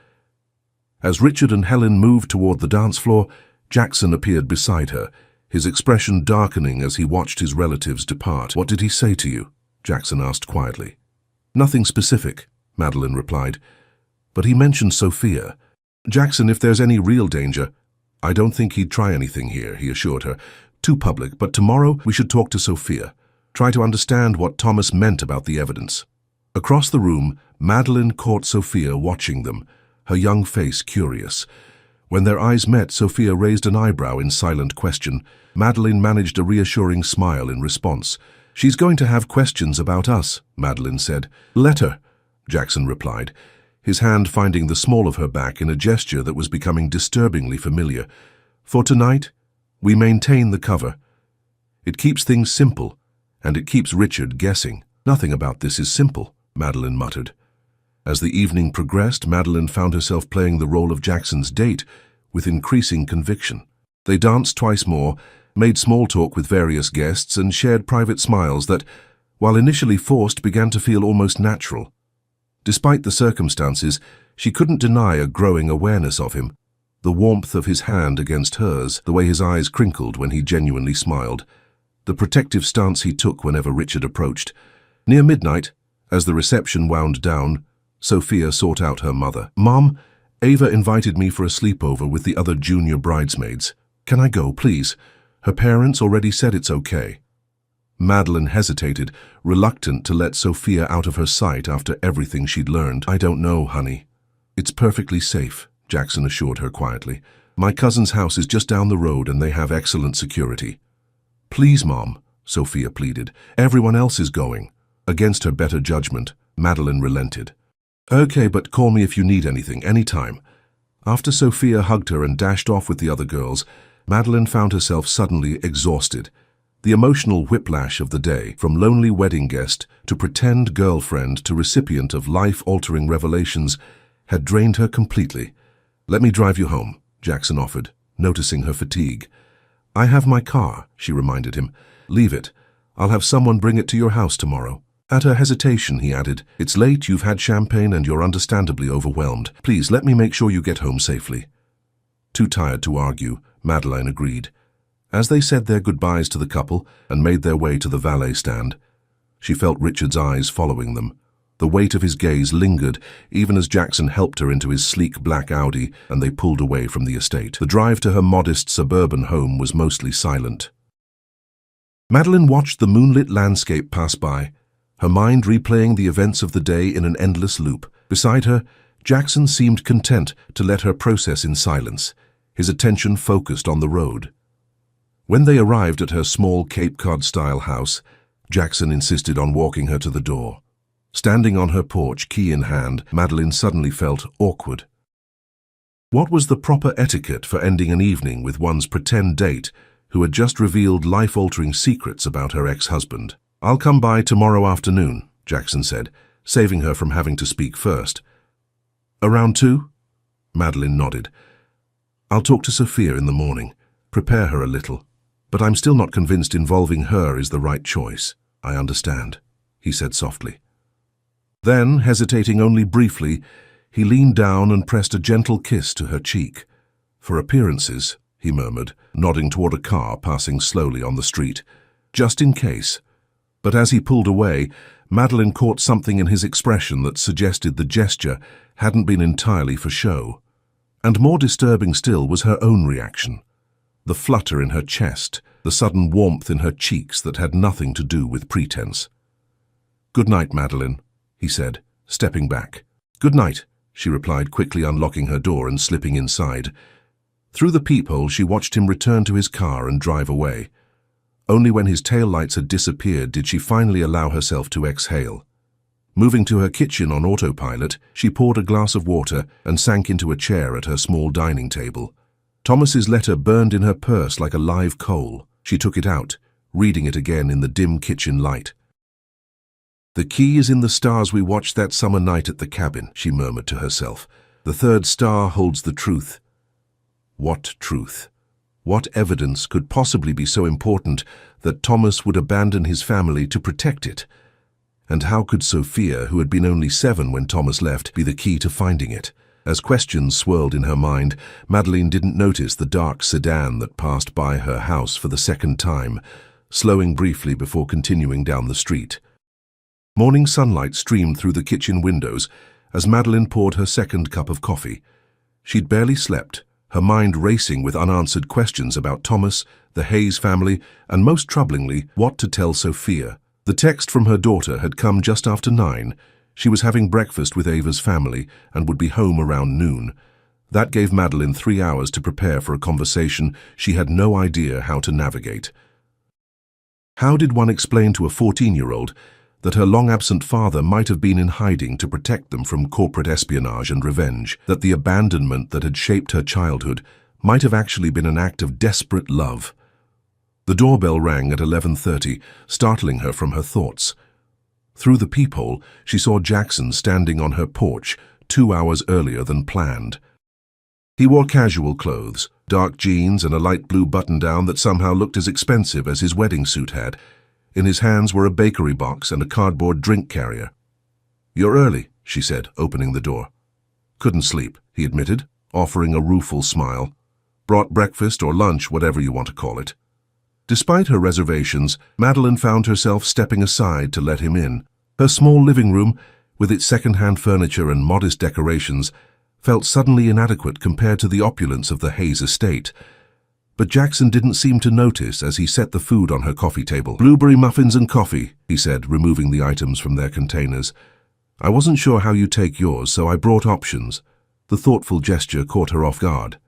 As Richard and Helen moved toward the dance floor, Jackson appeared beside her, his expression darkening as he watched his relatives depart. "What did he say to you?" Jackson asked quietly. "Nothing specific," Madeline replied, "but he mentioned Sophia." "Jackson, if there's any real danger—" "I don't think he'd try anything here," he assured her. "Too public, but tomorrow we should talk to Sophia. Try to understand what Thomas meant about the evidence." Across the room, Madeline caught Sophia watching them, her young face curious. When their eyes met, Sophia raised an eyebrow in silent question. Madeline managed a reassuring smile in response. "She's going to have questions about us," Madeline said. "Let her," Jackson replied, his hand finding the small of her back in a gesture that was becoming disturbingly familiar. "For tonight, we maintain the cover. It keeps things simple, and it keeps Richard guessing." "Nothing about this is simple," Madeline muttered. As the evening progressed, Madeline found herself playing the role of Jackson's date with increasing conviction. They danced twice more, made small talk with various guests, and shared private smiles that, while initially forced, began to feel almost natural. Despite the circumstances, she couldn't deny a growing awareness of him. The warmth of his hand against hers, the way his eyes crinkled when he genuinely smiled, the protective stance he took whenever Richard approached. Near midnight, as the reception wound down, Sophia sought out her mother. "Mom, Ava invited me for a sleepover with the other junior bridesmaids. Can I go, please? Her parents already said it's okay." Madeline hesitated, reluctant to let Sophia out of her sight after everything she'd learned. "I don't know, honey. It's perfectly safe," Jackson assured her quietly. "My cousin's house is just down the road and they have excellent security." "Please, Mom," Sophia pleaded. "Everyone else is going." Against her better judgment, Madeline relented. "Okay, but call me if you need anything, anytime." After Sophia hugged her and dashed off with the other girls, Madeline found herself suddenly exhausted. The emotional whiplash of the day, from lonely wedding guest to pretend girlfriend to recipient of life-altering revelations, had drained her completely. "Let me drive you home," Jackson offered, noticing her fatigue. "I have my car," she reminded him. "Leave it. I'll have someone bring it to your house tomorrow." At her hesitation, he added, "It's late, you've had champagne, and you're understandably overwhelmed. Please, let me make sure you get home safely." Too tired to argue, Madeline agreed. As they said their goodbyes to the couple and made their way to the valet stand, she felt Richard's eyes following them. The weight of his gaze lingered even as Jackson helped her into his sleek black Audi and they pulled away from the estate. The drive to her modest suburban home was mostly silent. Madeline watched the moonlit landscape pass by, her mind replaying the events of the day in an endless loop. Beside her, Jackson seemed content to let her process in silence, his attention focused on the road. When they arrived at her small Cape Cod-style house, Jackson insisted on walking her to the door. Standing on her porch, key in hand, Madeline suddenly felt awkward. What was the proper etiquette for ending an evening with one's pretend date who had just revealed life-altering secrets about her ex-husband? "I'll come by tomorrow afternoon," Jackson said, saving her from having to speak first. "Around 2?" Madeline nodded. "I'll talk to Sophia in the morning, prepare her a little. But I'm still not convinced involving her is the right choice." "I understand," he said softly. Then, hesitating only briefly, he leaned down and pressed a gentle kiss to her cheek. "For appearances," he murmured, nodding toward a car passing slowly on the street. "Just in case." But as he pulled away, Madeline caught something in his expression that suggested the gesture hadn't been entirely for show. And more disturbing still was her own reaction. The flutter in her chest, the sudden warmth in her cheeks that had nothing to do with pretense. "Good night, Madeline," he said, stepping back. "Good night," she replied, quickly unlocking her door and slipping inside. Through the peephole, she watched him return to his car and drive away. Only when his taillights had disappeared did she finally allow herself to exhale. Moving to her kitchen on autopilot, she poured a glass of water and sank into a chair at her small dining table. Thomas's letter burned in her purse like a live coal. She took it out, reading it again in the dim kitchen light. "The key is in the stars we watched that summer night at the cabin," she murmured to herself. "The third star holds the truth." What truth? What evidence could possibly be so important that Thomas would abandon his family to protect it? And how could Sophia, who had been only 7 when Thomas left, be the key to finding it? As questions swirled in her mind, Madeline didn't notice the dark sedan that passed by her house for the second time, slowing briefly before continuing down the street. Morning sunlight streamed through the kitchen windows as Madeline poured her second cup of coffee. She'd barely slept, her mind racing with unanswered questions about Thomas, the Hayes family, and most troublingly, what to tell Sophia. The text from her daughter had come just after 9. She was having breakfast with Ava's family and would be home around noon. That gave Madeline 3 hours to prepare for a conversation she had no idea how to navigate. How did one explain to a 14-year-old that her long-absent father might have been in hiding to protect them from corporate espionage and revenge, that the abandonment that had shaped her childhood might have actually been an act of desperate love? The doorbell rang at 11:30, startling her from her thoughts. Through the peephole, she saw Jackson standing on her porch 2 hours earlier than planned. He wore casual clothes, dark jeans and a light blue button-down that somehow looked as expensive as his wedding suit had. In his hands were a bakery box and a cardboard drink carrier. "You're early," she said, opening the door. "Couldn't sleep," he admitted, offering a rueful smile. "Brought breakfast or lunch, whatever you want to call it." Despite her reservations, Madeline found herself stepping aside to let him in. Her small living room, with its second-hand furniture and modest decorations, felt suddenly inadequate compared to the opulence of the Hayes estate. But Jackson didn't seem to notice as he set the food on her coffee table. "Blueberry muffins and coffee," he said, removing the items from their containers. "I wasn't sure how you take yours, so I brought options." The thoughtful gesture caught her off guard.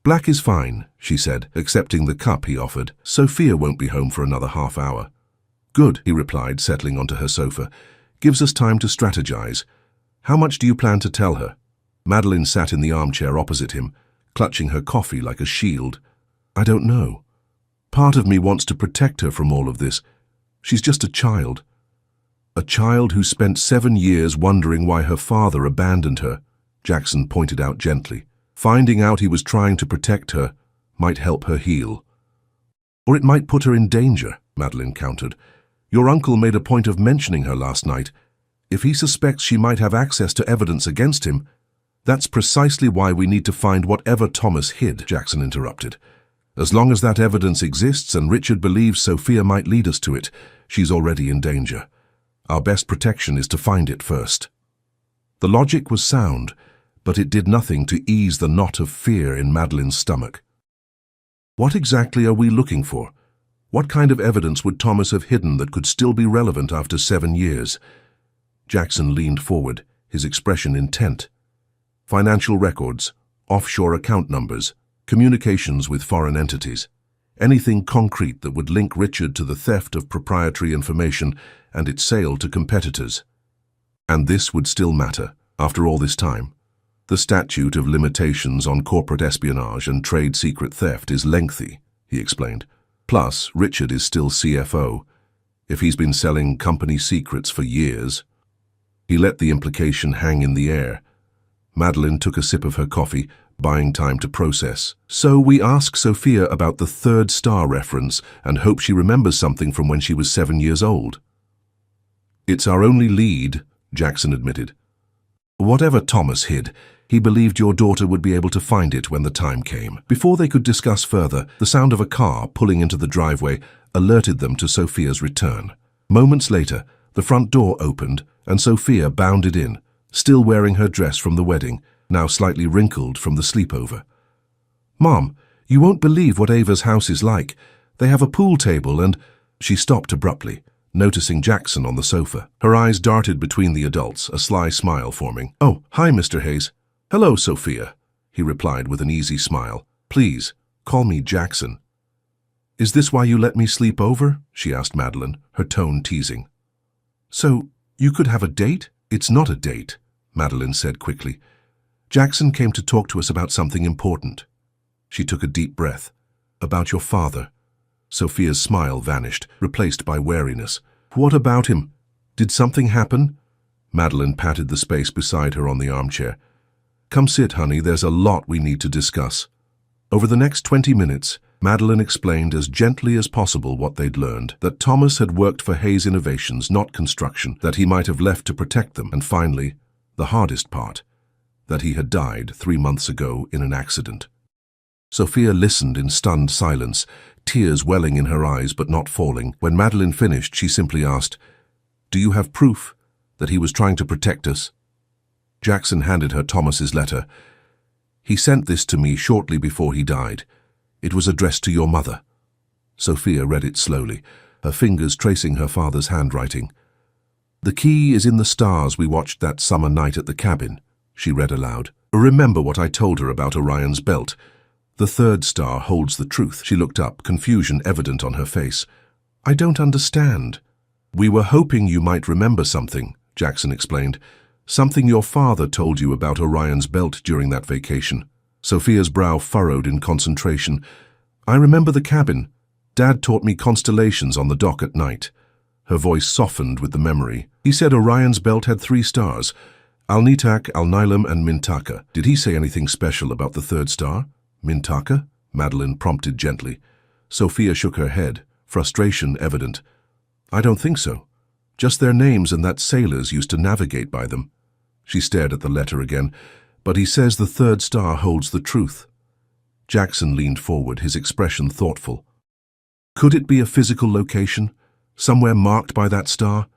"Black is fine," she said, accepting the cup he offered. "Sophia won't be home for another half hour." "Good," he replied, settling onto her sofa. "Gives us time to strategize. How much do you plan to tell her?" Madeline sat in the armchair opposite him, clutching her coffee like a shield. "I don't know. Part of me wants to protect her from all of this. She's just a child. A child who spent 7 years wondering why her father abandoned her," Jackson pointed out gently. "Finding out he was trying to protect her might help her heal. Or it might put her in danger," Madeline countered. "Your uncle made a point of mentioning her last night. If he suspects she might have access to evidence against him, that's precisely why we need to find whatever Thomas hid," Jackson interrupted. "As long as that evidence exists and Richard believes Sophia might lead us to it, she's already in danger. Our best protection is to find it first." The logic was sound, but it did nothing to ease the knot of fear in Madeline's stomach. What exactly are we looking for? What kind of evidence would Thomas have hidden that could still be relevant after 7 years? Jackson leaned forward, his expression intent. Financial records, offshore account numbers, communications with foreign entities. Anything concrete that would link Richard to the theft of proprietary information and its sale to competitors. And this would still matter, after all this time. "The statute of limitations on corporate espionage and trade secret theft is lengthy," he explained. "Plus, Richard is still CFO. If he's been selling company secrets for years..." He let the implication hang in the air. Madeline took a sip of her coffee, buying time to process. "So we ask Sophia about the third star reference and hope she remembers something from when she was 7 years old." "It's our only lead," Jackson admitted. Whatever Thomas hid, he believed your daughter would be able to find it when the time came. Before they could discuss further, the sound of a car pulling into the driveway alerted them to Sophia's return. Moments later, the front door opened and Sophia bounded in, still wearing her dress from the wedding, now slightly wrinkled from the sleepover. "Mom, you won't believe what Ava's house is like. They have a pool table and—" She stopped abruptly, noticing Jackson on the sofa. Her eyes darted between the adults, a sly smile forming. "Oh, hi, Mr. Hayes." "Hello, Sophia," he replied with an easy smile. "Please, call me Jackson." "Is this why you let me sleep over?" she asked Madeline, her tone teasing. "So, you could have a date?" "It's not a date," Madeline said quickly. "Jackson came to talk to us about something important." She took a deep breath. "About your father." Sophia's smile vanished, replaced by wariness. "What about him? Did something happen?" Madeline patted the space beside her on the armchair. "Come sit, honey, there's a lot we need to discuss." Over the next 20 minutes, Madeline explained as gently as possible what they'd learned, that Thomas had worked for Hayes Innovations, not construction, that he might have left to protect them, and finally, the hardest part, that he had died 3 months ago in an accident. Sophia listened in stunned silence, tears welling in her eyes but not falling. When Madeline finished, she simply asked, "Do you have proof that he was trying to protect us?" Jackson handed her Thomas's letter. "He sent this to me shortly before he died. It was addressed to your mother." Sophia read it slowly, her fingers tracing her father's handwriting. "The key is in the stars we watched that summer night at the cabin," she read aloud. "Remember what I told her about Orion's belt? The third star holds the truth." She looked up, confusion evident on her face. "I don't understand." "We were hoping you might remember something," Jackson explained. "Something your father told you about Orion's belt during that vacation." Sophia's brow furrowed in concentration. "I remember the cabin. Dad taught me constellations on the dock at night." Her voice softened with the memory. "He said Orion's belt had 3 stars, Alnitak, Alnilam, and Mintaka. Did he say anything special about the third star?" "Mintaka?" Madeline prompted gently. Sophia shook her head, frustration evident. "I don't think so. Just their names and that sailors used to navigate by them." She stared at the letter again. "But he says the third star holds the truth." Jackson leaned forward, his expression thoughtful. "Could it be a physical location, somewhere marked by that star?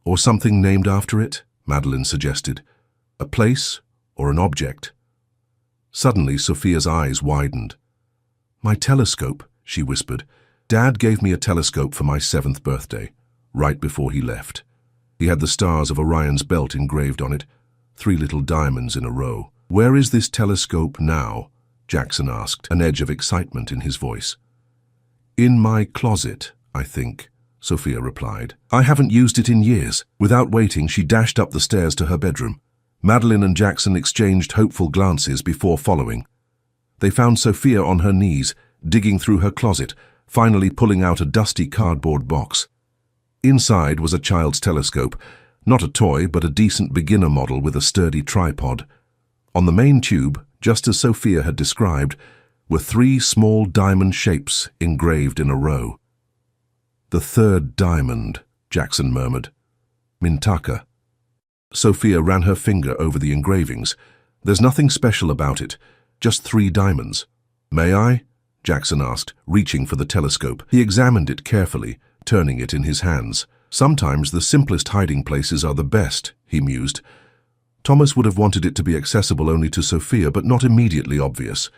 Or something named after it?" Madeline suggested. "A place or an object?" Suddenly, Sophia's eyes widened. "My telescope," she whispered. "Dad gave me a telescope for my 7th birthday, right before he left. He had the stars of Orion's belt engraved on it, 3 little diamonds in a row." "Where is this telescope now?" Jackson asked, an edge of excitement in his voice. "In my closet, I think," Sophia replied. "I haven't used it in years." Without waiting, she dashed up the stairs to her bedroom. Madeline and Jackson exchanged hopeful glances before following. They found Sophia on her knees, digging through her closet, finally pulling out a dusty cardboard box. Inside was a child's telescope, not a toy but a decent beginner model with a sturdy tripod. On the main tube, just as Sophia had described, were 3 small diamond shapes engraved in a row. "The third diamond," Jackson murmured. "Mintaka." Sophia ran her finger over the engravings. "There's nothing special about it, just 3 diamonds." "May I?" Jackson asked, reaching for the telescope. He examined it carefully, turning it in his hands. "Sometimes the simplest hiding places are the best," he mused. Thomas would have wanted it to be accessible only to Sophia, but not immediately obvious.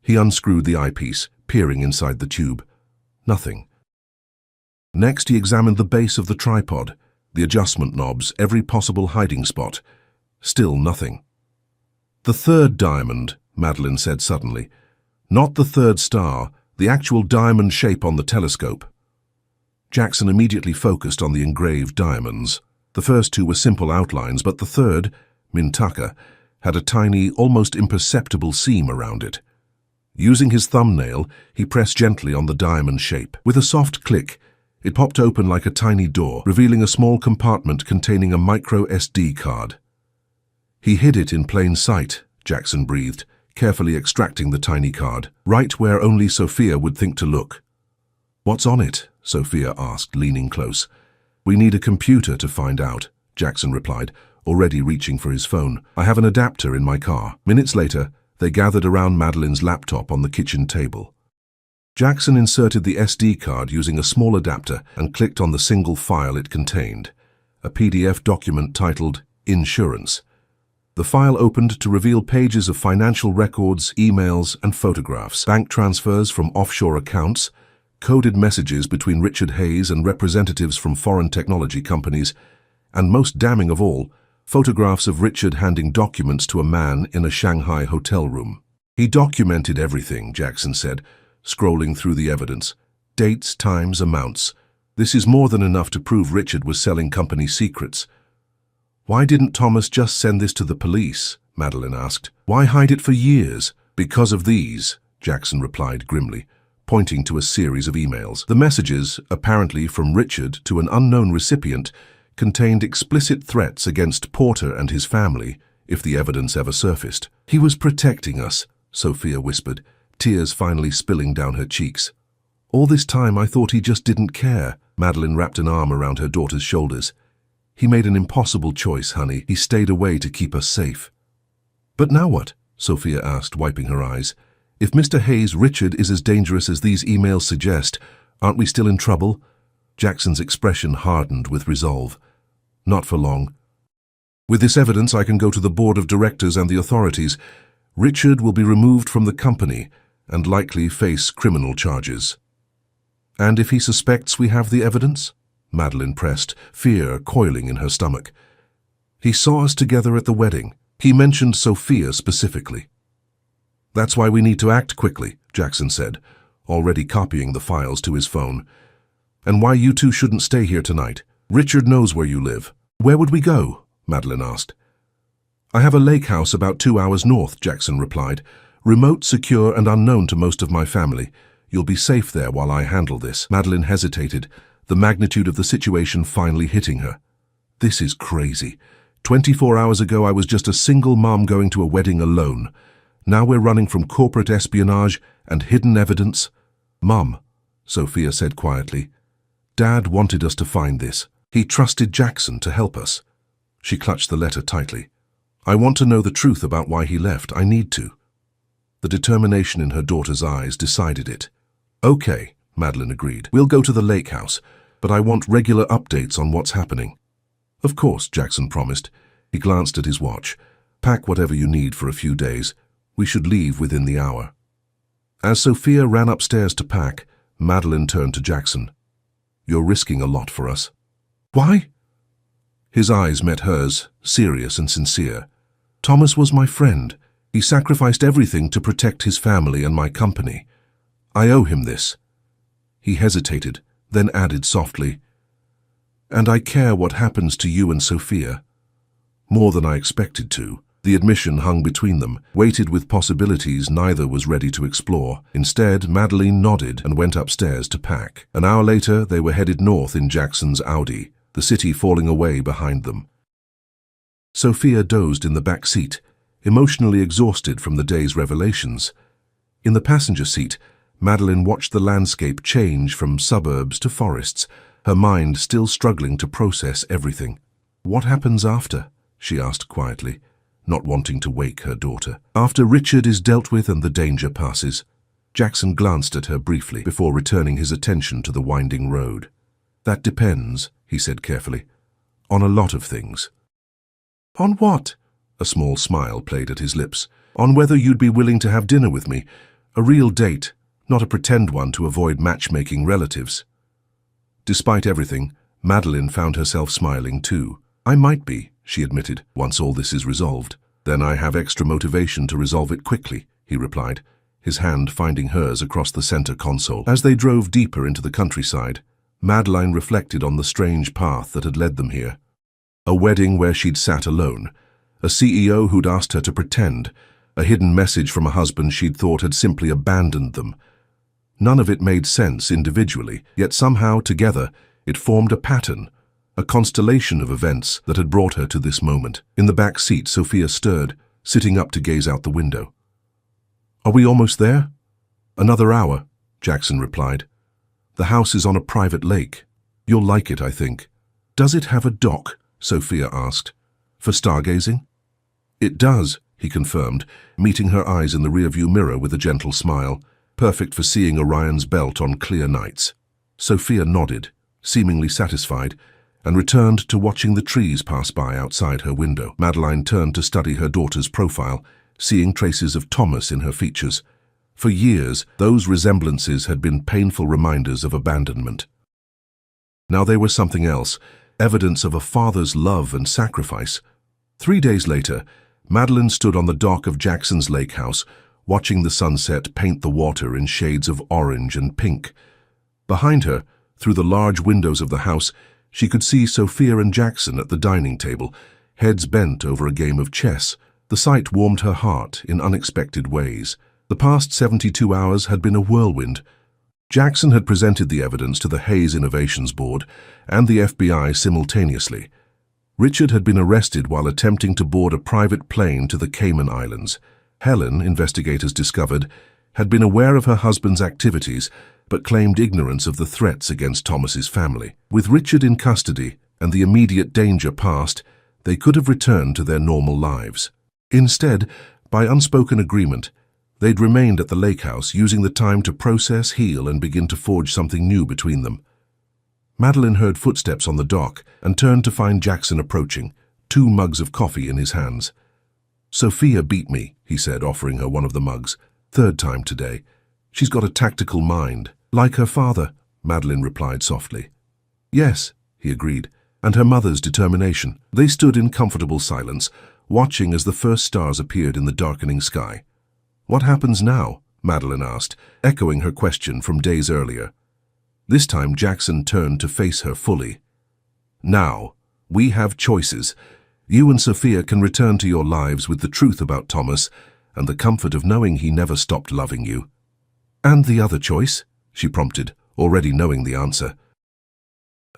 He unscrewed the eyepiece, peering inside the tube. Nothing. Next, he examined the base of the tripod, the adjustment knobs, every possible hiding spot. Still nothing. "The third diamond," Madeline said suddenly. "Not the third star, the actual diamond shape on the telescope." Jackson immediately focused on the engraved diamonds. The first 2 were simple outlines, but the third, Mintaka, had a tiny, almost imperceptible seam around it. Using his thumbnail, he pressed gently on the diamond shape. With a soft click, it popped open like a tiny door, revealing a small compartment containing a micro SD card. "He hid it in plain sight," Jackson breathed, carefully extracting the tiny card, right where only Sophia would think to look. "What's on it?" Sophia asked, leaning close. "We need a computer to find out," Jackson replied, already reaching for his phone. I have an adapter in my car. Minutes later, they gathered around Madeline's laptop on the kitchen table. Jackson inserted the SD card using a small adapter and clicked on the single file it contained, a PDF document titled Insurance. The file opened to reveal pages of financial records, emails, and photographs, bank transfers from offshore accounts, coded messages between Richard Hayes and representatives from foreign technology companies, and most damning of all, photographs of Richard handing documents to a man in a Shanghai hotel room. He documented everything, Jackson said, scrolling through the evidence. Dates, times, amounts. This is more than enough to prove Richard was selling company secrets. Why didn't Thomas just send this to the police? Madeline asked. Why hide it for years? Because of these, Jackson replied grimly, pointing to a series of emails. The messages, apparently from Richard to an unknown recipient, contained explicit threats against Porter and his family if the evidence ever surfaced. He was protecting us, Sophia whispered, tears finally spilling down her cheeks. All this time I thought he just didn't care. Madeline wrapped an arm around her daughter's shoulders. He made an impossible choice, honey. He stayed away to keep us safe. But now what? Sophia asked, wiping her eyes. If Mr. Hayes' Richard is as dangerous as these emails suggest, aren't we still in trouble? Jackson's expression hardened with resolve. Not for long. With this evidence, I can go to the board of directors and the authorities. Richard will be removed from the company and likely face criminal charges. And if he suspects we have the evidence? Madeline pressed, fear coiling in her stomach. He saw us together at the wedding. He mentioned Sophia specifically. That's why we need to act quickly, Jackson said, already copying the files to his phone. And why you two shouldn't stay here tonight. Richard knows where you live. Where would we go? Madeline asked. I have a lake house about 2 hours north, Jackson replied. Remote, secure, and unknown to most of my family. You'll be safe there while I handle this. Madeline hesitated, the magnitude of the situation finally hitting her. This is crazy. 24 hours ago I was just a single mom going to a wedding alone. Now we're running from corporate espionage and hidden evidence. Mom, Sophia said quietly, Dad wanted us to find this. He trusted Jackson to help us. She clutched the letter tightly. I want to know the truth about why he left. I need to. The determination in her daughter's eyes decided it. Okay, Madeline agreed. We'll go to the lake house, but I want regular updates on what's happening. Of course, Jackson promised. He glanced at his watch. Pack whatever you need for a few days. We should leave within the hour. As Sophia ran upstairs to pack, Madeline turned to Jackson. You're risking a lot for us. Why? His eyes met hers, serious and sincere. Thomas was my friend. He sacrificed everything to protect his family and my company. I owe him this. He hesitated, then added softly, And I care what happens to you and Sophia. More than I expected to. The admission hung between them, weighted with possibilities neither was ready to explore. Instead, Madeline nodded and went upstairs to pack. An hour later, they were headed north in Jackson's Audi, the city falling away behind them. Sophia dozed in the back seat, emotionally exhausted from the day's revelations. In the passenger seat, Madeline watched the landscape change from suburbs to forests, her mind still struggling to process everything. What happens after? She asked quietly, not wanting to wake her daughter. After Richard is dealt with and the danger passes. Jackson glanced at her briefly before returning his attention to the winding road. That depends, he said carefully, on a lot of things. On what? A small smile played at his lips. On whether you'd be willing to have dinner with me. A real date, not a pretend one to avoid matchmaking relatives. Despite everything, Madeline found herself smiling too. I might be, she admitted, once all this is resolved. Then I have extra motivation to resolve it quickly, he replied, his hand finding hers across the center console. As they drove deeper into the countryside, Madeline reflected on the strange path that had led them here. A wedding where she'd sat alone, a CEO who'd asked her to pretend, a hidden message from a husband she'd thought had simply abandoned them. None of it made sense individually, yet somehow, together, it formed a pattern, a constellation of events that had brought her to this moment. In the back seat, Sophia stirred, sitting up to gaze out the window. Are we almost there? Another hour, Jackson replied. The house is on a private lake. You'll like it, I think. Does it have a dock? Sophia asked. For stargazing? It does, he confirmed, meeting her eyes in the rearview mirror with a gentle smile, perfect for seeing Orion's belt on clear nights. Sophia nodded, seemingly satisfied, and returned to watching the trees pass by outside her window. Madeline turned to study her daughter's profile, seeing traces of Thomas in her features. For years, those resemblances had been painful reminders of abandonment. Now they were something else, evidence of a father's love and sacrifice. 3 days later, Madeline stood on the dock of Jackson's lake house, watching the sunset paint the water in shades of orange and pink. Behind her, through the large windows of the house, she could see Sophia and Jackson at the dining table, heads bent over a game of chess. The sight warmed her heart in unexpected ways. The past 72 hours had been a whirlwind. Jackson had presented the evidence to the Hayes Innovations Board and the FBI simultaneously. Richard had been arrested while attempting to board a private plane to the Cayman Islands. Helen, investigators discovered, had been aware of her husband's activities but claimed ignorance of the threats against Thomas's family. With Richard in custody and the immediate danger past, they could have returned to their normal lives. Instead, by unspoken agreement, they'd remained at the lake house, using the time to process, heal, and begin to forge something new between them. Madeline heard footsteps on the dock and turned to find Jackson approaching, 2 mugs of coffee in his hands. Sophia beat me, he said, offering her one of the mugs. 3rd time today. She's got a tactical mind. Like her father, Madeline replied softly. Yes, he agreed, and her mother's determination. They stood in comfortable silence, watching as the first stars appeared in the darkening sky. What happens now? Madeline asked, echoing her question from days earlier. This time Jackson turned to face her fully. Now, we have choices. You and Sophia can return to your lives with the truth about Thomas and the comfort of knowing he never stopped loving you. And the other choice? She prompted, already knowing the answer.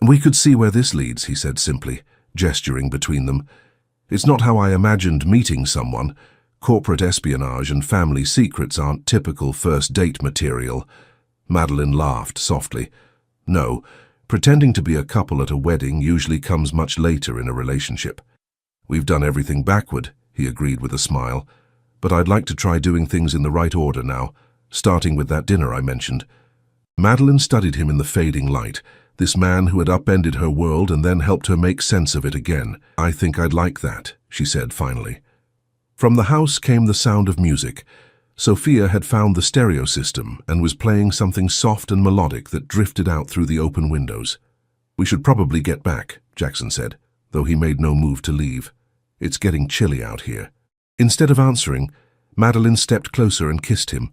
We could see where this leads, he said simply, gesturing between them. It's not how I imagined meeting someone. Corporate espionage and family secrets aren't typical first date material. Madeline laughed softly. No, pretending to be a couple at a wedding usually comes much later in a relationship. We've done everything backward, he agreed with a smile. But I'd like to try doing things in the right order now, starting with that dinner I mentioned. Madeline studied him in the fading light, this man who had upended her world and then helped her make sense of it again. I think I'd like that, she said finally. From the house came the sound of music. Sophia had found the stereo system and was playing something soft and melodic that drifted out through the open windows. We should probably get back, Jackson said, though he made no move to leave. It's getting chilly out here. Instead of answering, Madeline stepped closer and kissed him.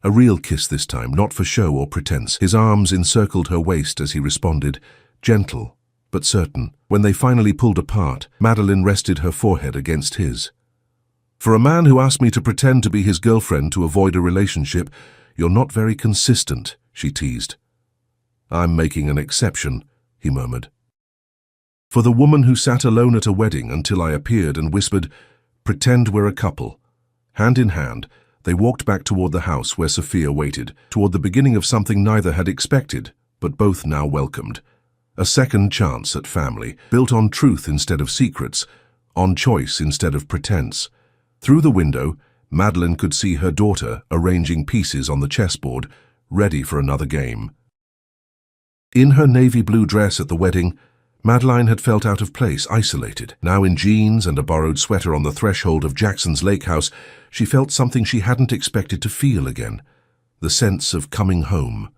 A real kiss this time, not for show or pretense. His arms encircled her waist as he responded, gentle but certain. When they finally pulled apart, Madeline rested her forehead against his. For a man who asked me to pretend to be his girlfriend to avoid a relationship, you're not very consistent, she teased. I'm making an exception, he murmured. For the woman who sat alone at a wedding until I appeared and whispered, pretend we're a couple. Hand in hand, they walked back toward the house where Sophia waited, toward the beginning of something neither had expected, but both now welcomed. A second chance at family, built on truth instead of secrets, on choice instead of pretense. Through the window, Madeline could see her daughter arranging pieces on the chessboard, ready for another game. In her navy blue dress at the wedding, Madeline had felt out of place, isolated. Now in jeans and a borrowed sweater on the threshold of Jackson's lake house, she felt something she hadn't expected to feel again, the sense of coming home.